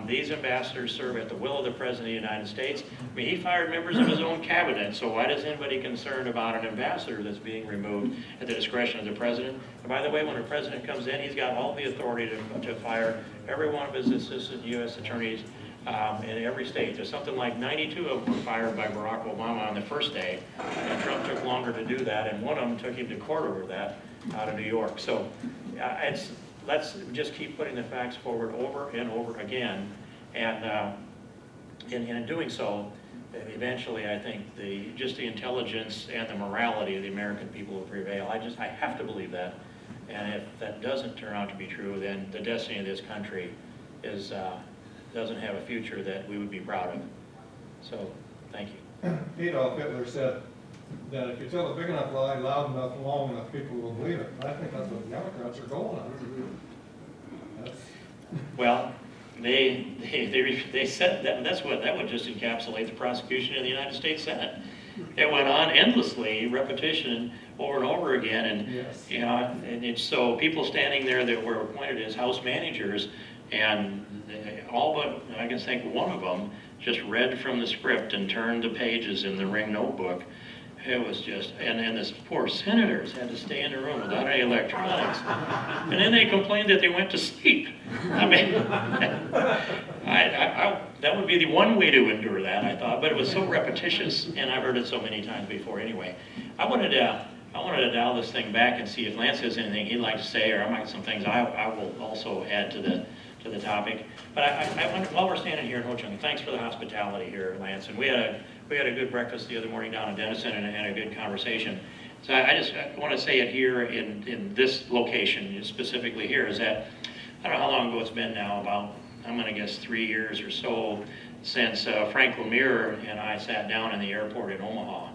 These ambassadors serve at the will of the President of the United States. I mean, he fired members of his own cabinet, so why is anybody concerned about an ambassador that's being removed at the discretion of the President? And by the way, when a President comes in, he's got all the authority to fire every one of his assistant U.S. attorneys in every state. There's something like 92 of them were fired by Barack Obama on the first day, and Trump took longer to do that, and one of them took him to court over that out of New York. So let's just keep putting the facts forward over and over again, and in doing so, eventually I think just the intelligence and the morality of the American people will prevail. I have to believe that, and if that doesn't turn out to be true, then the destiny of this country doesn't have a future that we would be proud of. So, thank you. Adolf Hitler said that if you tell a big enough lie, loud enough, long enough, people will believe it. I think that's what the Democrats are going on. Well, they said that would just encapsulate the prosecution in the United States Senate. It went on endlessly, repetition over and over again, and Yes. you know, and it's so people standing there that were appointed as House managers, and all but I can think one of them just read from the script and turned the pages in the ring notebook. It was just, and the poor senators had to stay in the room without any electronics. And then they complained that they went to sleep. I mean, that would be the one way to endure that, I thought, but it was so repetitious, and I've heard it so many times before anyway. I wanted to dial this thing back and see if Lance has anything he'd like to say, or I might some things I will also add to the topic. But I wonder, while we're standing here in Ho Chunk, thanks for the hospitality here, Lance. And we had a good breakfast the other morning down in Denison, and a good conversation. So I want to say it here in this location, specifically here, is that I don't know how long ago it's been now, about, I'm going to guess 3 years or so, since Frank Lemire and I sat down in the airport in Omaha.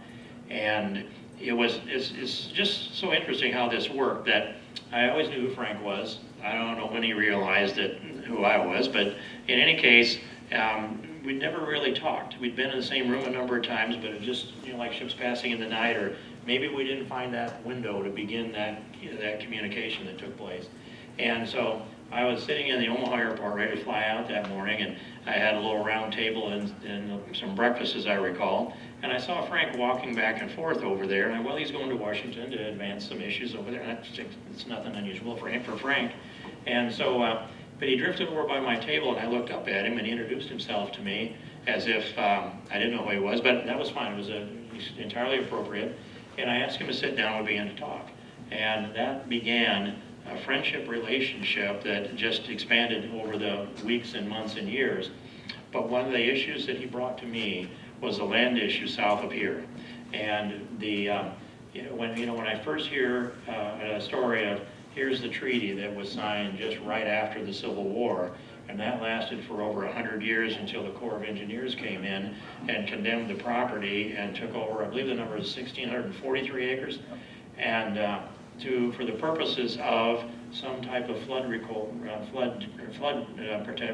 And it's just so interesting how this worked, that I always knew who Frank was. I don't know when he realized who I was, but in any case, we'd never really talked. We'd been in the same room a number of times, but it just, like ships passing in the night, or maybe we didn't find that window to begin that communication that took place. And so I was sitting in the Omaha airport ready to fly out that morning, and I had a little round table and some breakfast, as I recall, and I saw Frank walking back and forth over there, and well, he's going to Washington to advance some issues over there, and it's nothing unusual for Frank. And so, but he drifted over by my table, and I looked up at him, and he introduced himself to me as if I didn't know who he was, but that was fine. It was entirely appropriate. And I asked him to sit down and we began to talk. And that began a friendship relationship that just expanded over the weeks and months and years. But one of the issues that he brought to me was the land issue south of here. And when I first hear a story of, here's the treaty that was signed just right after the Civil War, and that lasted for over 100 years until the Corps of Engineers came in and condemned the property and took over, I believe the number is 1,643 acres, and for the purposes of some type of flood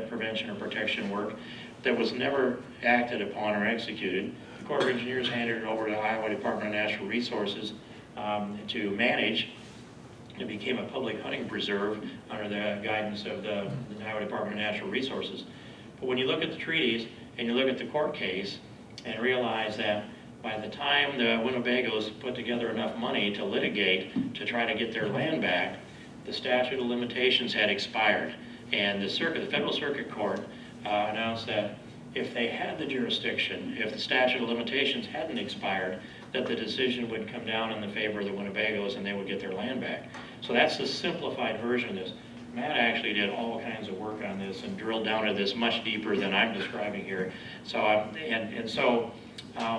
prevention or protection work that was never acted upon or executed. The Corps of Engineers handed it over to the Iowa Department of Natural Resources to manage. It became a public hunting preserve under the guidance of the Iowa Department of Natural Resources. But when you look at the treaties and you look at the court case and realize that by the time the Winnebagos put together enough money to litigate to try to get their land back, the statute of limitations had expired. And the Federal Circuit Court announced that if they had the jurisdiction, if the statute of limitations hadn't expired, that the decision would come down in the favor of the Winnebagos and they would get their land back. So that's the simplified version of this. Matt actually did all kinds of work on this and drilled down to this much deeper than I'm describing here. So,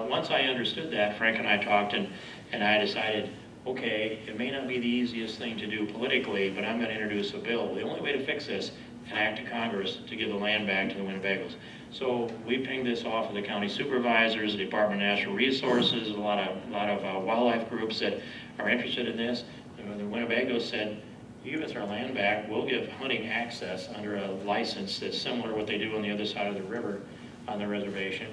once I understood that, Frank and I talked, and And I decided, okay, it may not be the easiest thing to do politically, but I'm gonna introduce a bill. The only way to fix this, an act of Congress to give the land back to the Winnebagos. So we pinged this off of the county supervisors, the Department of Natural Resources, a lot of wildlife groups that are interested in this. And the Winnebagos said, you give us our land back, we'll give hunting access under a license that's similar to what they do on the other side of the river on the reservation.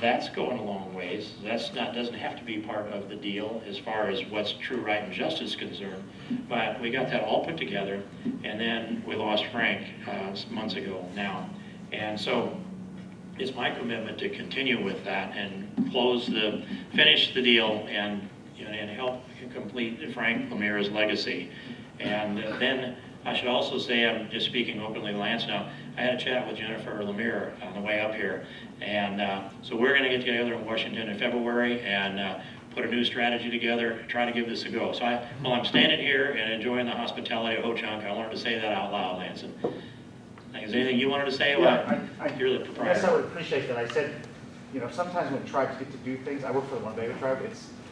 That's going a long ways. Doesn't have to be part of the deal as far as what's true, right, and justice is concerned. But we got that all put together, and then we lost Frank months ago now. And so it's my commitment to continue with that and finish the deal and help complete Frank Lemire's legacy. And then I should also say, I'm just speaking openly, Lance, now, I had a chat with Jennifer Lemire on the way up here. And so we're going to get together in Washington in February and put a new strategy together, try to give this a go. So while I'm standing here and enjoying the hospitality of Ho-Chunk, I wanted to say that out loud, Lance. And is there anything you wanted to say? Yeah, You're the I proprietor. guess I would appreciate that. I said, sometimes when tribes get to do things, I work for the Winnebago tribe,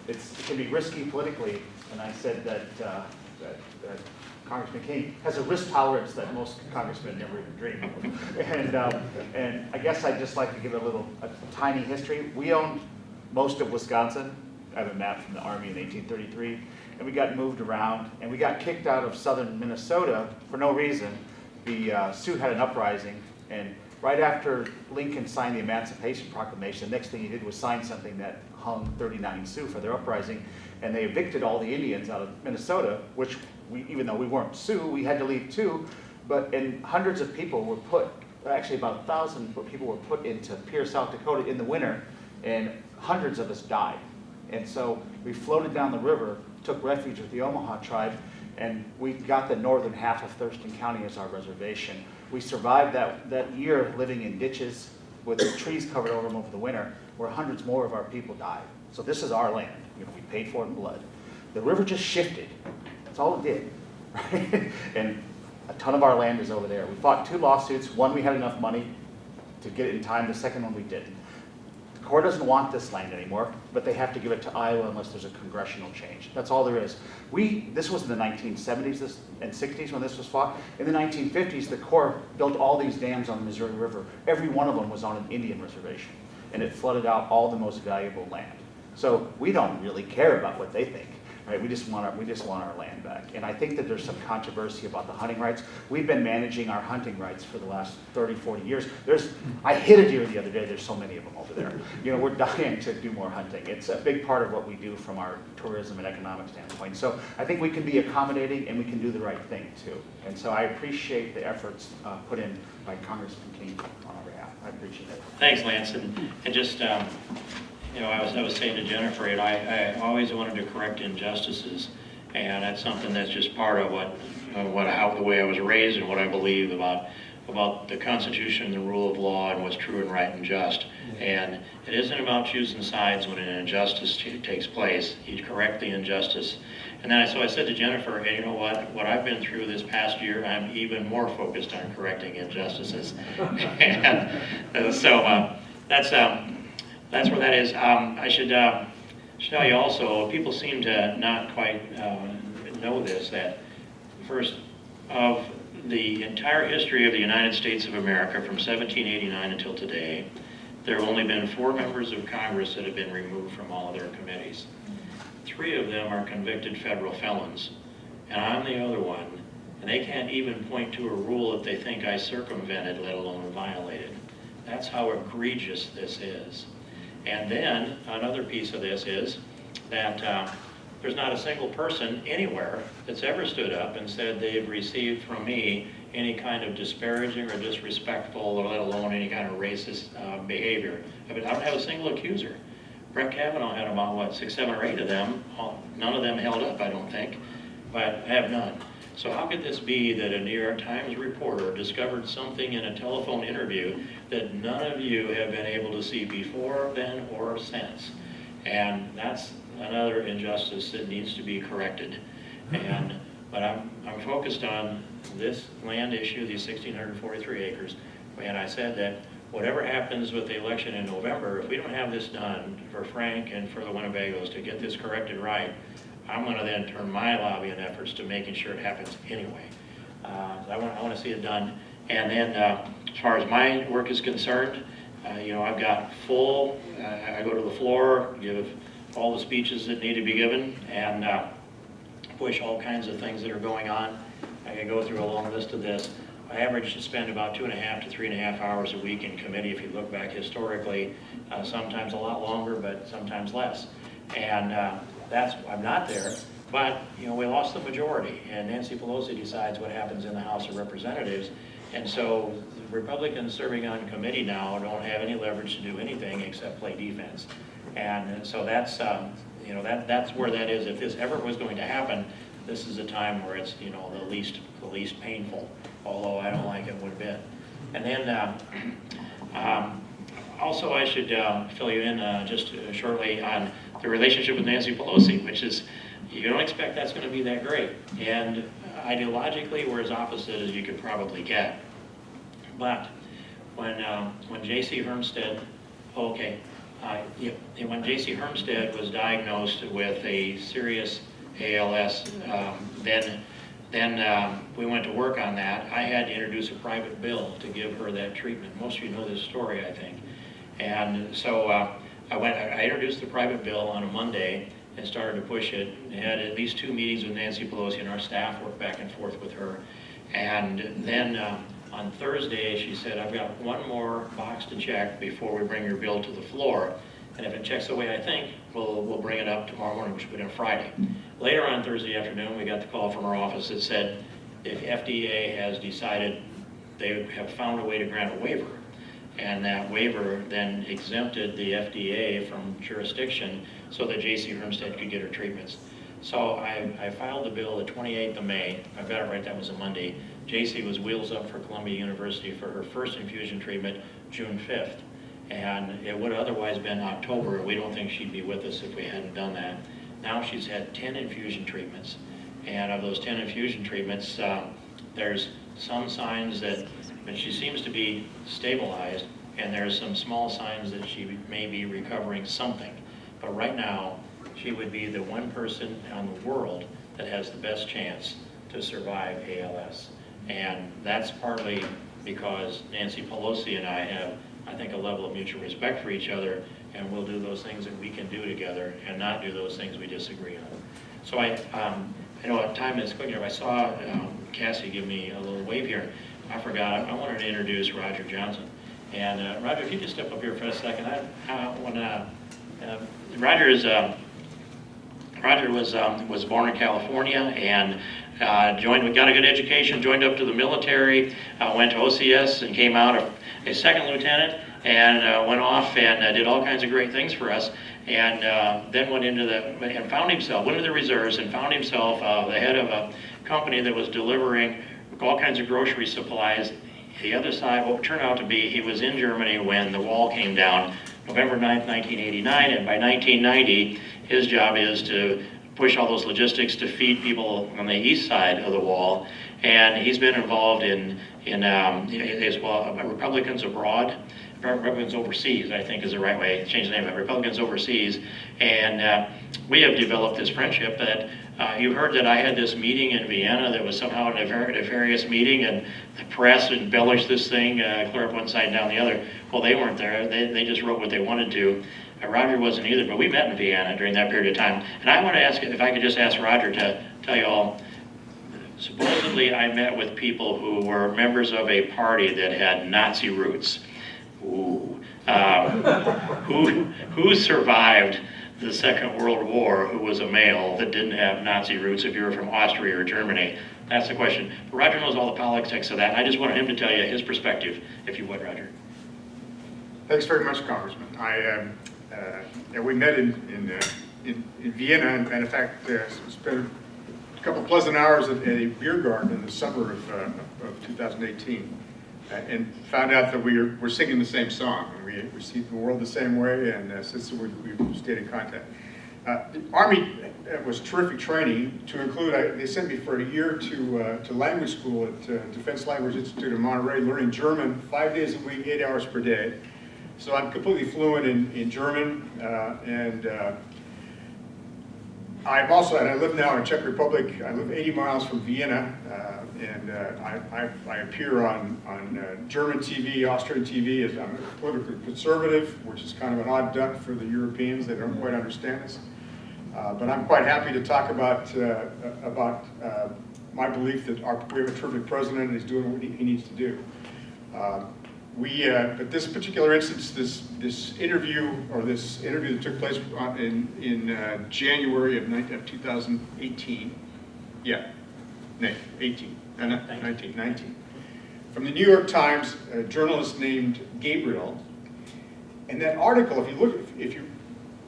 it can be risky politically, and I said that Congressman King has a risk tolerance that most congressmen never even dream of. And I guess I'd just like to give a tiny history. We owned most of Wisconsin. I have a map from the Army in 1833, and we got moved around, and we got kicked out of southern Minnesota for no reason. The Sioux had an uprising, and right after Lincoln signed the Emancipation Proclamation, the next thing he did was sign something that hung 39 Sioux for their uprising, and they evicted all the Indians out of Minnesota, which even though we weren't Sioux, we had to leave too, and hundreds of people were put, actually about 1,000 people were put into Pierre, South Dakota in the winter, and hundreds of us died. And so we floated down the river, took refuge with the Omaha tribe, and we got the northern half of Thurston County as our reservation. We survived that year living in ditches with the trees covered over them over the winter, where hundreds more of our people died. So this is our land. We paid for it in blood. The river just shifted. That's all it did. Right? And a ton of our land is over there. We fought 2 lawsuits. One, we had enough money to get it in time. The second one, we didn't. The Corps doesn't want this land anymore, but they have to give it to Iowa unless there's a congressional change. That's all there is. This was in the 1970s and 60s when this was fought. In the 1950s, the Corps built all these dams on the Missouri River. Every one of them was on an Indian reservation, and it flooded out all the most valuable land. So we don't really care about what they think. Right, we just want our land back. And I think that there's some controversy about the hunting rights. We've been managing our hunting rights for the last 30, 40 years. I hit a deer the other day. There's so many of them over there. We're dying to do more hunting. It's a big part of what we do from our tourism and economic standpoint. So I think we can be accommodating and we can do the right thing too. And so I appreciate the efforts put in by Congressman King on our behalf. I appreciate it. Thanks, Lance. And just, I was saying to Jennifer, I always wanted to correct injustices, and that's something that's just part of the way I was raised and what I believe about the Constitution, the rule of law, and what's true and right and just. And it isn't about choosing sides when an injustice takes place. You correct the injustice. And then so I said to Jennifer, hey, you know what I've been through this past year, I'm even more focused on correcting injustices. And so that's where that is. I should tell you also, people seem to not quite know this, that first, of the entire history of the United States of America from 1789 until today, there have only been 4 members of Congress that have been removed from all of their committees. 3 of them are convicted federal felons, and I'm the other one, and they can't even point to a rule that they think I circumvented, let alone violated. That's how egregious this is. And then another piece of this is that there's not a single person anywhere that's ever stood up and said they've received from me any kind of disparaging or disrespectful, or let alone any kind of racist behavior. I don't have a single accuser. Brett Kavanaugh had about, 6, 7, or 8 of them. None of them held up, I don't think, but I have none. So how could this be that a New York Times reporter discovered something in a telephone interview that none of you have been able to see before, then, or since? And that's another injustice that needs to be corrected. But I'm focused on this land issue, these 1,643 acres. And I said that whatever happens with the election in November, if we don't have this done for Frank and for the Winnebagos to get this corrected right, I'm going to then turn my lobbying efforts to making sure it happens anyway. I want to see it done. And then as far as my work is concerned, you know, I've got full, I go to the floor, give all the speeches that need to be given, and push all kinds of things that are going on. I can go through a long list of this. I average to spend about 2.5 to 3.5 hours a week in committee if you look back historically, sometimes a lot longer, but sometimes less. And I'm not there, but you know, we lost the majority, and Nancy Pelosi decides what happens in the House of Representatives. And so the Republicans serving on committee now don't have any leverage to do anything except play defense. And so that's, you know, that's where that is. If this ever was going to happen, this is a time where it's, you know, the least painful, although I don't like it one bit. And then also I should fill you in just shortly on the relationship with Nancy Pelosi, which is, you don't expect that's going to be that great. And ideologically, we're as opposite as you could probably get. But when J.C. Hermstead, when J.C. Hermstead was diagnosed with a serious ALS, then we went to work on that. I had to introduce a private bill to give her that treatment. Most of you know this story, I think. And so I introduced the private bill on a Monday and started to push it. I had at least 2 meetings with Nancy Pelosi, and our staff worked back and forth with her. And then on Thursday, she said, I've got one more box to check before we bring your bill to the floor. And if it checks the way I think, we'll bring it up tomorrow morning, which will be on Friday. Later on Thursday afternoon, we got the call from our office that said, if FDA has decided they have found a way to grant a waiver, and that waiver then exempted the FDA from jurisdiction so that J.C. Hermstead could get her treatments. So I filed the bill the 28th of May. I've got it right, that was a Monday. J.C. was wheels up for Columbia University for her first infusion treatment June 5th. And it would have otherwise been October. We don't think she'd be with us if we hadn't done that. Now she's had 10 infusion treatments. And of those 10 infusion treatments, there's some signs that she seems to be stabilized, and there's some small signs that she may be recovering something. But right now, she would be the one person in the world that has the best chance to survive ALS. And that's partly because Nancy Pelosi and I have, I think, a level of mutual respect for each other, and we'll do those things that we can do together and not do those things we disagree on. So I know time is quick here. I saw Cassie give me a little wave here. I forgot, I wanted to introduce Roger Johnson. And Roger, if you just step up here for a second. Roger was born in California and got a good education, joined up to the military, went to OCS and came out a second lieutenant, and went off and did all kinds of great things for us. And then went into went into the reserves and found himself the head of a company that was delivering all kinds of grocery supplies. The other side, what turned out to be, he was in Germany when the wall came down, November 9th, 1989, and by 1990, his job is to push all those logistics to feed people on the east side of the wall. And he's been involved in as well, Republicans abroad, Republicans overseas, I think is the right way to change the name of it, Republicans overseas. And we have developed this friendship that you heard that I had this meeting in Vienna that was somehow a nefarious meeting, and the press embellished this thing, clear up one side and down the other. Well, they weren't there. They just wrote what they wanted to. Roger wasn't either, but we met in Vienna during that period of time. And I want to ask, if I could just ask Roger to tell you all, supposedly I met with people who were members of a party that had Nazi roots. Ooh. Who survived the Second World War who was a male that didn't have Nazi roots if you were from Austria or Germany? That's the question. But Roger knows all the politics of that, and I just wanted him to tell you his perspective, if you would, Roger. Thanks very much, Congressman. We met in Vienna, and in fact, spent a couple of pleasant hours at a beer garden in the summer of 2018, and found out that we're singing the same song, and we see the world the same way, and since we've stayed in contact. The Army was terrific training to include, they sent me for a year to language school at Defense Language Institute in Monterey, learning German 5 days a week, 8 hours per day. So I'm completely fluent in German, and I live now in Czech Republic. I live 80 miles from Vienna, and I appear on German TV, Austrian TV, as I'm a politically conservative, which is kind of an odd duck for the Europeans. They don't quite understand us. But I'm quite happy to talk about my belief that we have a terrific president and he's doing what he needs to do. But this particular instance, this interview that took place in January of 2018, 19, from the New York Times, a journalist named Gabriel, and that article, if you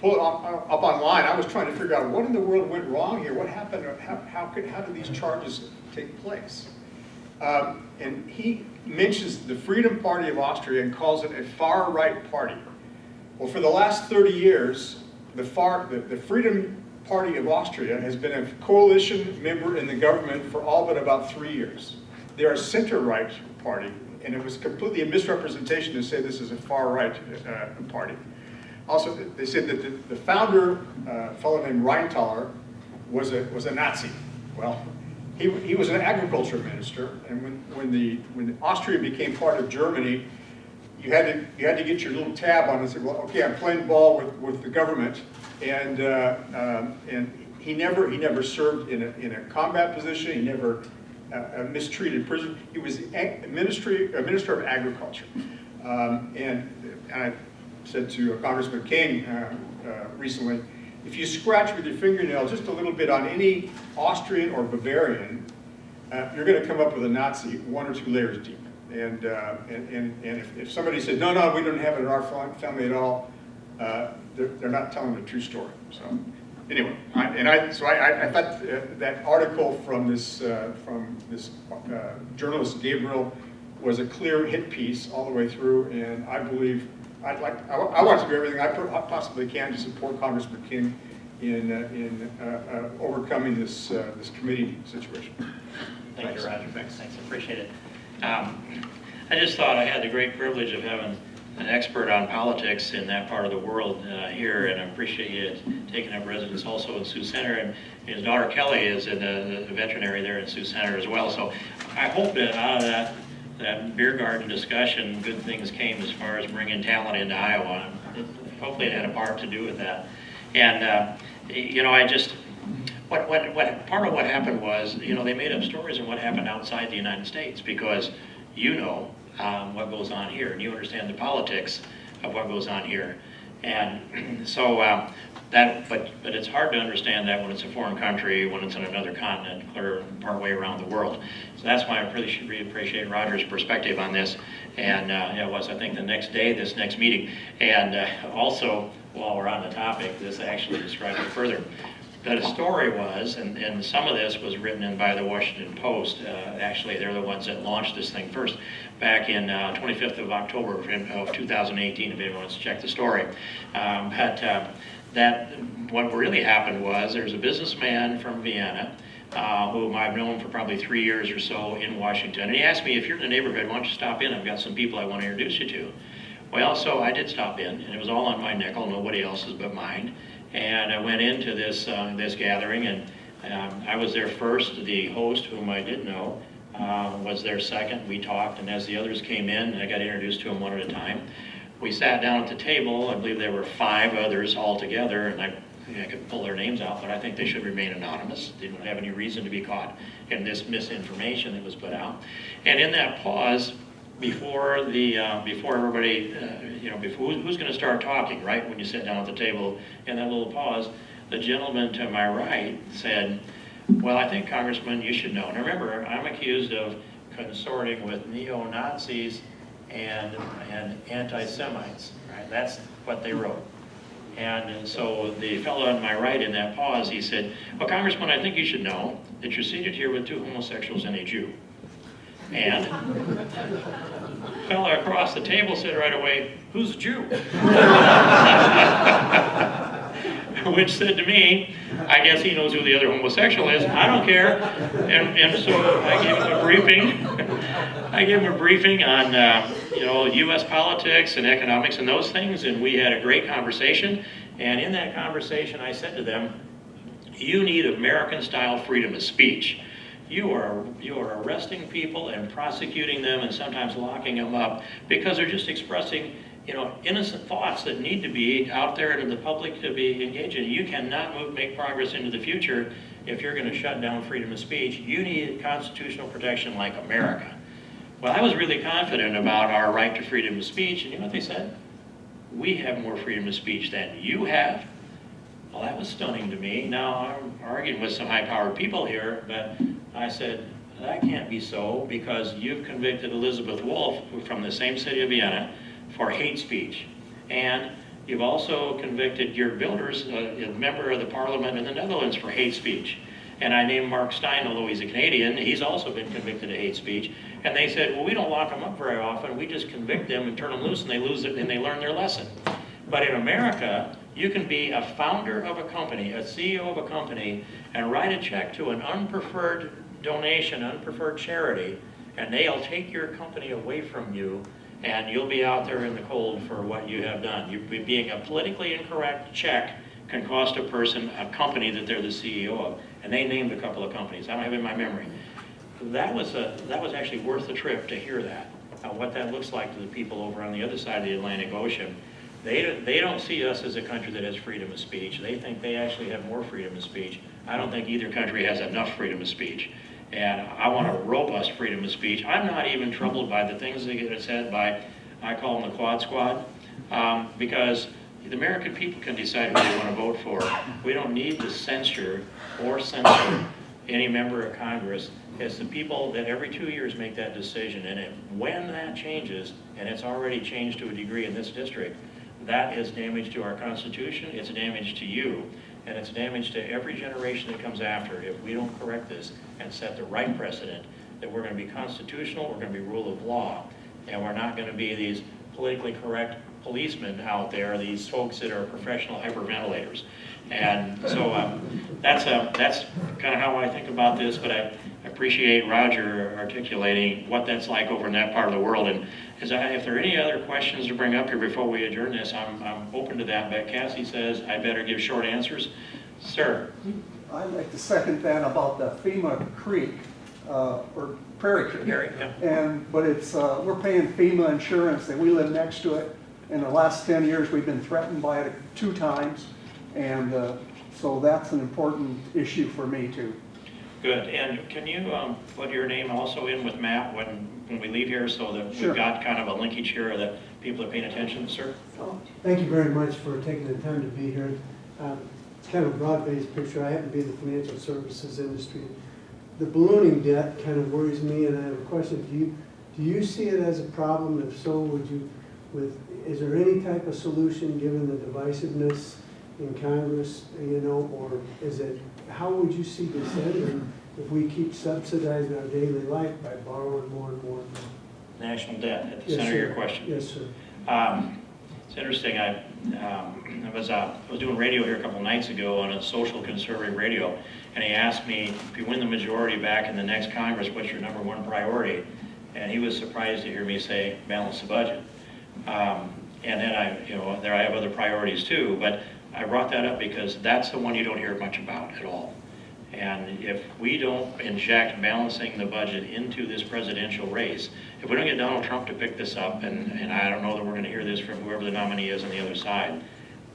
pull it up online, I was trying to figure out what in the world went wrong here, what happened, how did these charges take place? And he mentions the Freedom Party of Austria and calls it a far-right party. Well, for the last 30 years, the Freedom Party of Austria has been a coalition member in the government for all but about 3 years. They're a center-right party, and it was completely a misrepresentation to say this is a far-right party. Also, they said that the founder, a fellow named Rheintaler, was a Nazi. Well, he was an agriculture minister, and when Austria became part of Germany, you had to get your little tab on and say, well, okay, I'm playing ball with the government, and he never served in a combat position. He never mistreated prisoners. He was a minister of agriculture, and I said to Congressman King recently, if you scratch with your fingernail just a little bit on any Austrian or Bavarian, you're going to come up with a Nazi 1 or 2 layers deep. And if somebody said, no, we don't have it in our family at all, they're not telling the true story. So anyway, I thought that article from this journalist Gabriel was a clear hit piece all the way through, and I believe I want to do everything I possibly can to support Congressman King in overcoming this committee situation. Thank you, Roger. Thanks, appreciate it. I just thought I had the great privilege of having an expert on politics in that part of the world here, and I appreciate you taking up residence also in Sioux Center. And his daughter Kelly is in the veterinary there in Sioux Center as well. So I hope that out of that beer garden discussion, good things came as far as bringing talent into Iowa. Hopefully it had a part to do with that. And, you know, part of what happened was, you know, they made up stories of what happened outside the United States because you know what goes on here and you understand the politics of what goes on here. And so but it's hard to understand that when it's a foreign country, when it's in another continent, clear part way around the world. So that's why I really should really appreciate Roger's perspective on this. And it was, I think, the next day, this next meeting. And also, while we're on the topic, this actually describes it further. The story was, and some of this was written in by the Washington Post. Actually, they're the ones that launched this thing first, back in 25th of October of 2018, if anyone wants to check the story. What really happened was there's a businessman from Vienna whom I've known for probably 3 years or so in Washington. And he asked me, if you're in the neighborhood, why don't you stop in? I've got some people I want to introduce you to. Well, so I did stop in, and it was all on my nickel, nobody else's but mine. And I went into this gathering, and I was there first. The host, whom I did know, was there second. We talked, and as the others came in, I got introduced to them one at a time. We sat down at the table. I believe there were 5 others all together, and I could pull their names out, but I think they should remain anonymous. They don't have any reason to be caught in this misinformation that was put out. And in that pause, before everybody, before who's going to start talking, right? When you sit down at the table, in that little pause, the gentleman to my right said, "Well, I think, Congressman, you should know." Now remember, I'm accused of consorting with neo-Nazis and anti-Semites, right? That's what they wrote. And so the fellow on my right in that pause, he said, "Well, Congressman, I think you should know that you're seated here with 2 homosexuals and a Jew." And the fellow across the table said right away, "Who's a Jew?" which said to me, I guess he knows who the other homosexual is, I don't care. And so I gave him a briefing. I gave him a briefing on, you know, U.S. politics and economics and those things, and we had a great conversation. And in that conversation, I said to them, you need American-style freedom of speech. You are arresting people and prosecuting them and sometimes locking them up because they're just expressing, you know, innocent thoughts that need to be out there to the public to be engaged in. You cannot make progress into the future if you're going to shut down freedom of speech. You need constitutional protection like America. Well, I was really confident about our right to freedom of speech, and you know what they said? We have more freedom of speech than you have. Well, that was stunning to me. Now, I'm arguing with some high-powered people here, but I said, that can't be so because you've convicted Elizabeth Wolf from the same city of Vienna for hate speech. And you've also convicted your builders, a member of the parliament in the Netherlands, for hate speech. And I named Mark Stein, although he's a Canadian, he's also been convicted of hate speech. And they said, well, we don't lock them up very often. We just convict them and turn them loose and they lose it and they learn their lesson. But in America, you can be a founder of a company, a CEO of a company, and write a check to an unpreferred donation, unpreferred charity, and they'll take your company away from you, and you'll be out there in the cold for what you have done. You being a politically incorrect check can cost a person a company that they're the CEO of. And they named a couple of companies. I don't have it in my memory. That was actually worth the trip to hear that, what that looks like to the people over on the other side of the Atlantic Ocean. They don't see us as a country that has freedom of speech. They think they actually have more freedom of speech. I don't think either country has enough freedom of speech. And I want a robust freedom of speech. I'm not even troubled by the things that get said by, I call them the Quad Squad, because the American people can decide who they want to vote for. We don't need to censure or censor any member of Congress. It's the people that every 2 years make that decision. And when that changes, and it's already changed to a degree in this district, that is damage to our Constitution, it's damage to you, and it's damage to every generation that comes after if we don't correct this and set the right precedent that we're going to be constitutional, we're going to be rule of law, and we're not going to be these politically correct policemen out there, these folks that are professional hyperventilators. And so that's kind of how I think about this, but I appreciate Roger articulating what that's like over in that part of the world. And if there are any other questions to bring up here before we adjourn this, I'm open to that. But Cassie says I better give short answers. Sir. I'd like to second that about the FEMA Creek, or Prairie Creek. Yeah. But it's, we're paying FEMA insurance and we live next to it. In the last 10 years, we've been threatened by it 2 times. And so that's an important issue for me too. Good. And can you put your name also in with Matt when we leave here so that Sure. we've got kind of a linkage here that people are paying attention, sir? Thank you very much for taking the time to be here. It's kind of a broad-based picture. I happen to be in the financial services industry. The ballooning debt kind of worries me, and I have a question. Do you see it as a problem? If so, is there any type of solution given the divisiveness in Congress, or is it, how would you see this ending if we keep subsidizing our daily life by borrowing more and more and more? National debt at the Yes, center sir. of your question. Yes, sir. It's interesting. I was doing radio here a couple nights ago on a social conservative radio, and he asked me, if you win the majority back in the next Congress, what's your #1 priority? And he was surprised to hear me say, balance the budget. And then I have other priorities too, but I brought that up because that's the one you don't hear much about at all. And if we don't inject balancing the budget into this presidential race, if we don't get Donald Trump to pick this up, and I don't know that we're going to hear this from whoever the nominee is on the other side,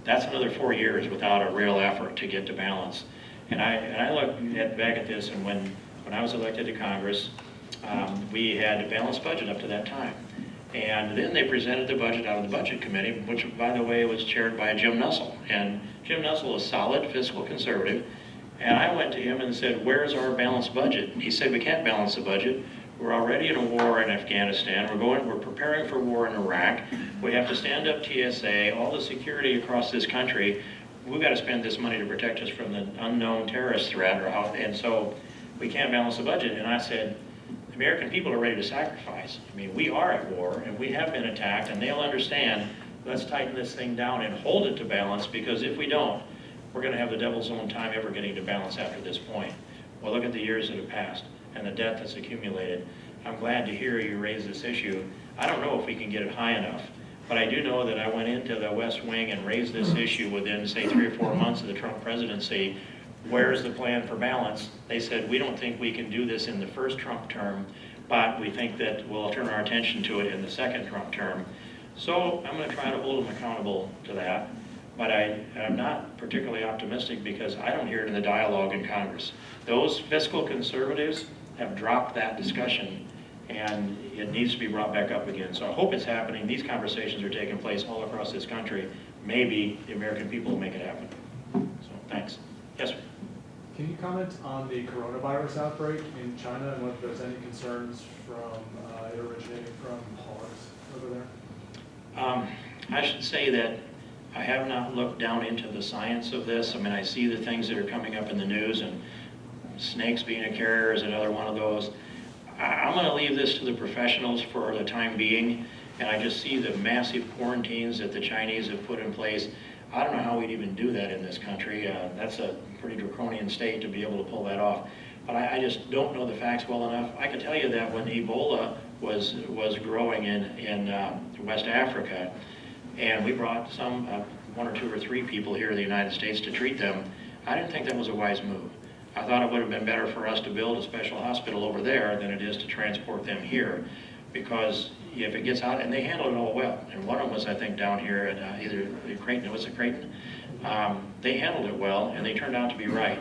that's another 4 years without a real effort to get to balance. And I look back at this, and when I was elected to Congress, we had a balanced budget up to that time. And then they presented the budget out of the Budget Committee, which, by the way, was chaired by Jim Nussle. And Jim Nussle is solid fiscal conservative. And I went to him and said, where's our balanced budget? He said, we can't balance the budget. We're already in a war in Afghanistan. We're preparing for war in Iraq. We have to stand up TSA, all the security across this country. We've got to spend this money to protect us from the unknown terrorist threat. And so we can't balance the budget. And I said, the American people are ready to sacrifice. I mean, we are at war, and we have been attacked, and they'll understand, let's tighten this thing down and hold it to balance, because if we don't, we're going to have the devil's own time ever getting to balance after this point. Well, look at the years that have passed and the debt that's accumulated. I'm glad to hear you raise this issue. I don't know if we can get it high enough, but I do know that I went into the West Wing and raised this issue within, say, 3 or 4 months of the Trump presidency. Where's the plan for balance? They said, we don't think we can do this in the first Trump term, but we think that we'll turn our attention to it in the second Trump term. So I'm going to try to hold them accountable to that, but I'm not particularly optimistic because I don't hear it in the dialogue in Congress. Those fiscal conservatives have dropped that discussion, and it needs to be brought back up again. So I hope it's happening. These conversations are taking place all across this country. Maybe the American people will make it happen. So thanks. Yes, sir. Can you comment on the coronavirus outbreak in China and whether there's any concerns from it originating from hogs over there? I should say that I have not looked down into the science of this. I mean, I see the things that are coming up in the news, and snakes being a carrier is another one of those. I'm going to leave this to the professionals for the time being, and I just see the massive quarantines that the Chinese have put in place. I don't know how we'd even do that in this country. That's a pretty draconian state to be able to pull that off. But I just don't know the facts well enough. I can tell you that when Ebola was growing in West Africa, and we brought some 1 or 2 or 3 people here in the United States to treat them, I didn't think that was a wise move. I thought it would have been better for us to build a special hospital over there than it is to transport them here, because if it gets out, and they handled it all well, and one of them was, I think, down here at either Creighton, was it Creighton? They handled it well, and they turned out to be right.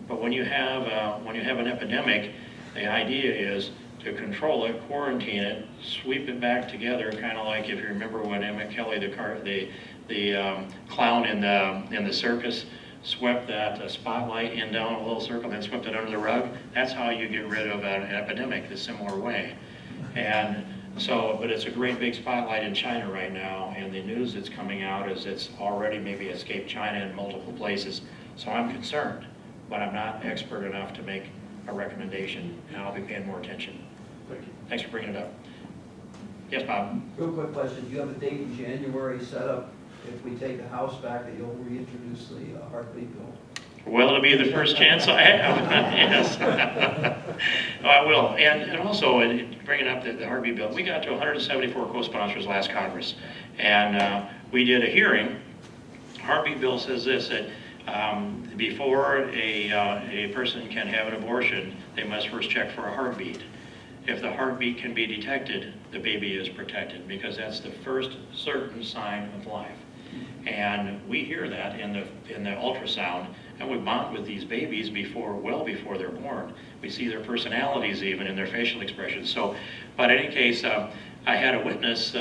But when you have an epidemic, the idea is to control it, quarantine it, sweep it back together, kind of like if you remember when Emmett Kelly, the clown in the circus, swept that spotlight in down a little circle, then swept it under the rug. That's how you get rid of an epidemic, the similar way. And so, but it's a great big spotlight in China right now, and the news that's coming out is it's already maybe escaped China in multiple places. So I'm concerned, but I'm not expert enough to make a recommendation, and I'll be paying more attention. Thank you. Thanks for bringing it up. Yes, Bob? Real quick question, do you have a date in January set up, if we take the House back, that you'll reintroduce the heartbeat bill? Well, it'll be the first chance I have. Yes. Oh, I will. And also, bringing up the heartbeat bill, we got to 174 co-sponsors last Congress. And we did a hearing. Heartbeat bill says this, that before a person can have an abortion, they must first check for a heartbeat. If the heartbeat can be detected, the baby is protected, because that's the first certain sign of life. And we hear that in the ultrasound, and we bond with these babies well before they're born. We see their personalities even in their facial expressions. So, but in any case, I had a witness,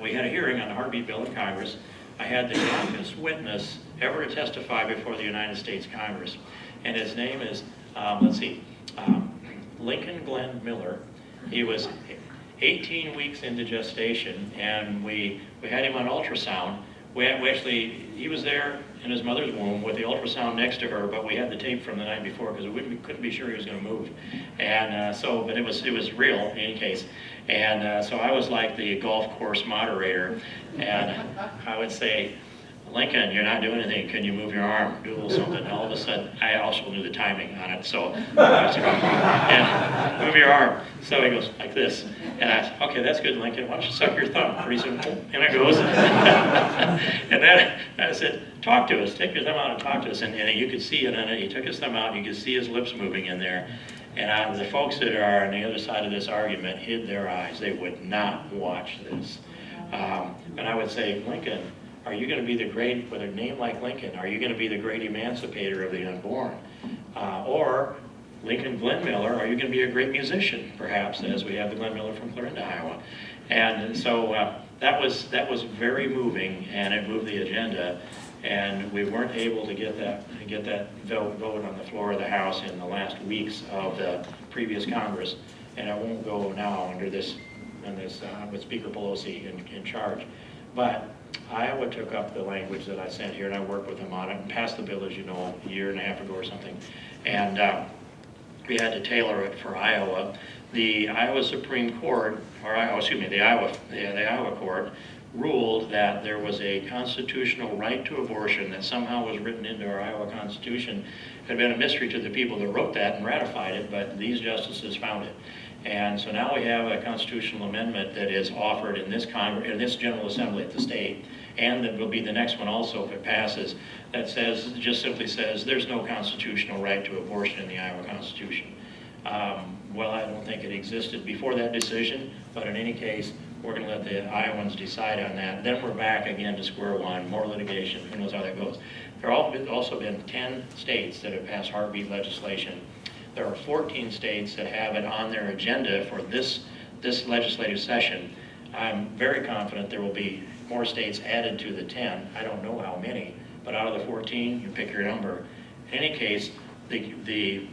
we had a hearing on the heartbeat bill in Congress. I had the youngest witness ever to testify before the United States Congress. And his name is, Lincoln Glenn Miller. He was 18 weeks into gestation, and we had him on ultrasound. We actually, he was there in his mother's womb with the ultrasound next to her, but we had the tape from the night before because we couldn't be sure he was going to move. And but it was real in any case. And so I was like the golf course moderator, and I would say, Lincoln, you're not doing anything. Can you move your arm? Do a little something. And all of a sudden, I also knew the timing on it, so yeah, move your arm. So he goes like this, and I said, okay, that's good, Lincoln. Why don't you suck your thumb? Pretty soon, and it goes. And then I said, talk to us. Take your thumb out and talk to us. And you could see it, and he took his thumb out, and you could see his lips moving in there. And the folks that are on the other side of this argument hid their eyes. They would not watch this. And I would say, Lincoln, are you going to be the great, with a name like Lincoln, are you going to be the great emancipator of the unborn? Or Lincoln Glenn Miller, are you going to be a great musician, perhaps, as we have the Glenn Miller from Clarinda, Iowa? And so that was very moving, and it moved the agenda. And we weren't able to get that vote on the floor of the House in the last weeks of the previous Congress, and it won't go now under this with Speaker Pelosi in charge. But Iowa took up the language that I sent here, and I worked with them on it and passed the bill, as you know, a year and a half ago or something. And we had to tailor it for Iowa. The Iowa Supreme Court, or excuse me, the Iowa court ruled that there was a constitutional right to abortion that somehow was written into our Iowa Constitution. It had been a mystery to the people that wrote that and ratified it, but these justices found it. And so now we have a constitutional amendment that is offered in this in this General Assembly at the state, and that will be the next one also if it passes, that says, just simply says, there's no constitutional right to abortion in the Iowa Constitution. Well, I don't think it existed before that decision, but in any case, we're going to let the Iowans decide on that. Then we're back again to square one, more litigation, who knows how that goes. There have also been 10 states that have passed heartbeat legislation. There are 14 states that have it on their agenda for this legislative session. I'm very confident there will be more states added to the 10. I don't know how many, but out of the 14, you pick your number. In any case, the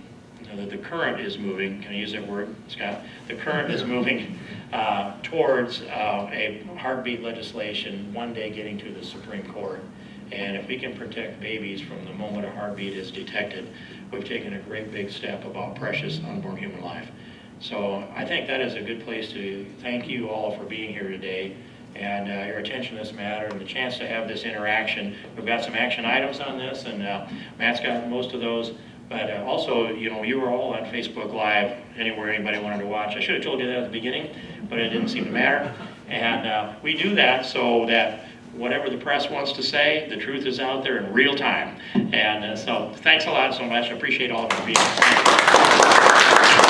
current is moving, can I use that word, Scott? The current is moving towards a heartbeat legislation one day getting to the Supreme Court. And if we can protect babies from the moment a heartbeat is detected, we've taken a great big step about precious unborn human life. So I think that is a good place to thank you all for being here today and your attention to this matter and the chance to have this interaction. We've got some action items on this, and Matt's got most of those. But also, you know, you were all on Facebook Live anywhere anybody wanted to watch. I should have told you that at the beginning, but it didn't seem to matter. And we do that so that whatever the press wants to say, the truth is out there in real time. And so thanks a lot so much. I appreciate all of you being here.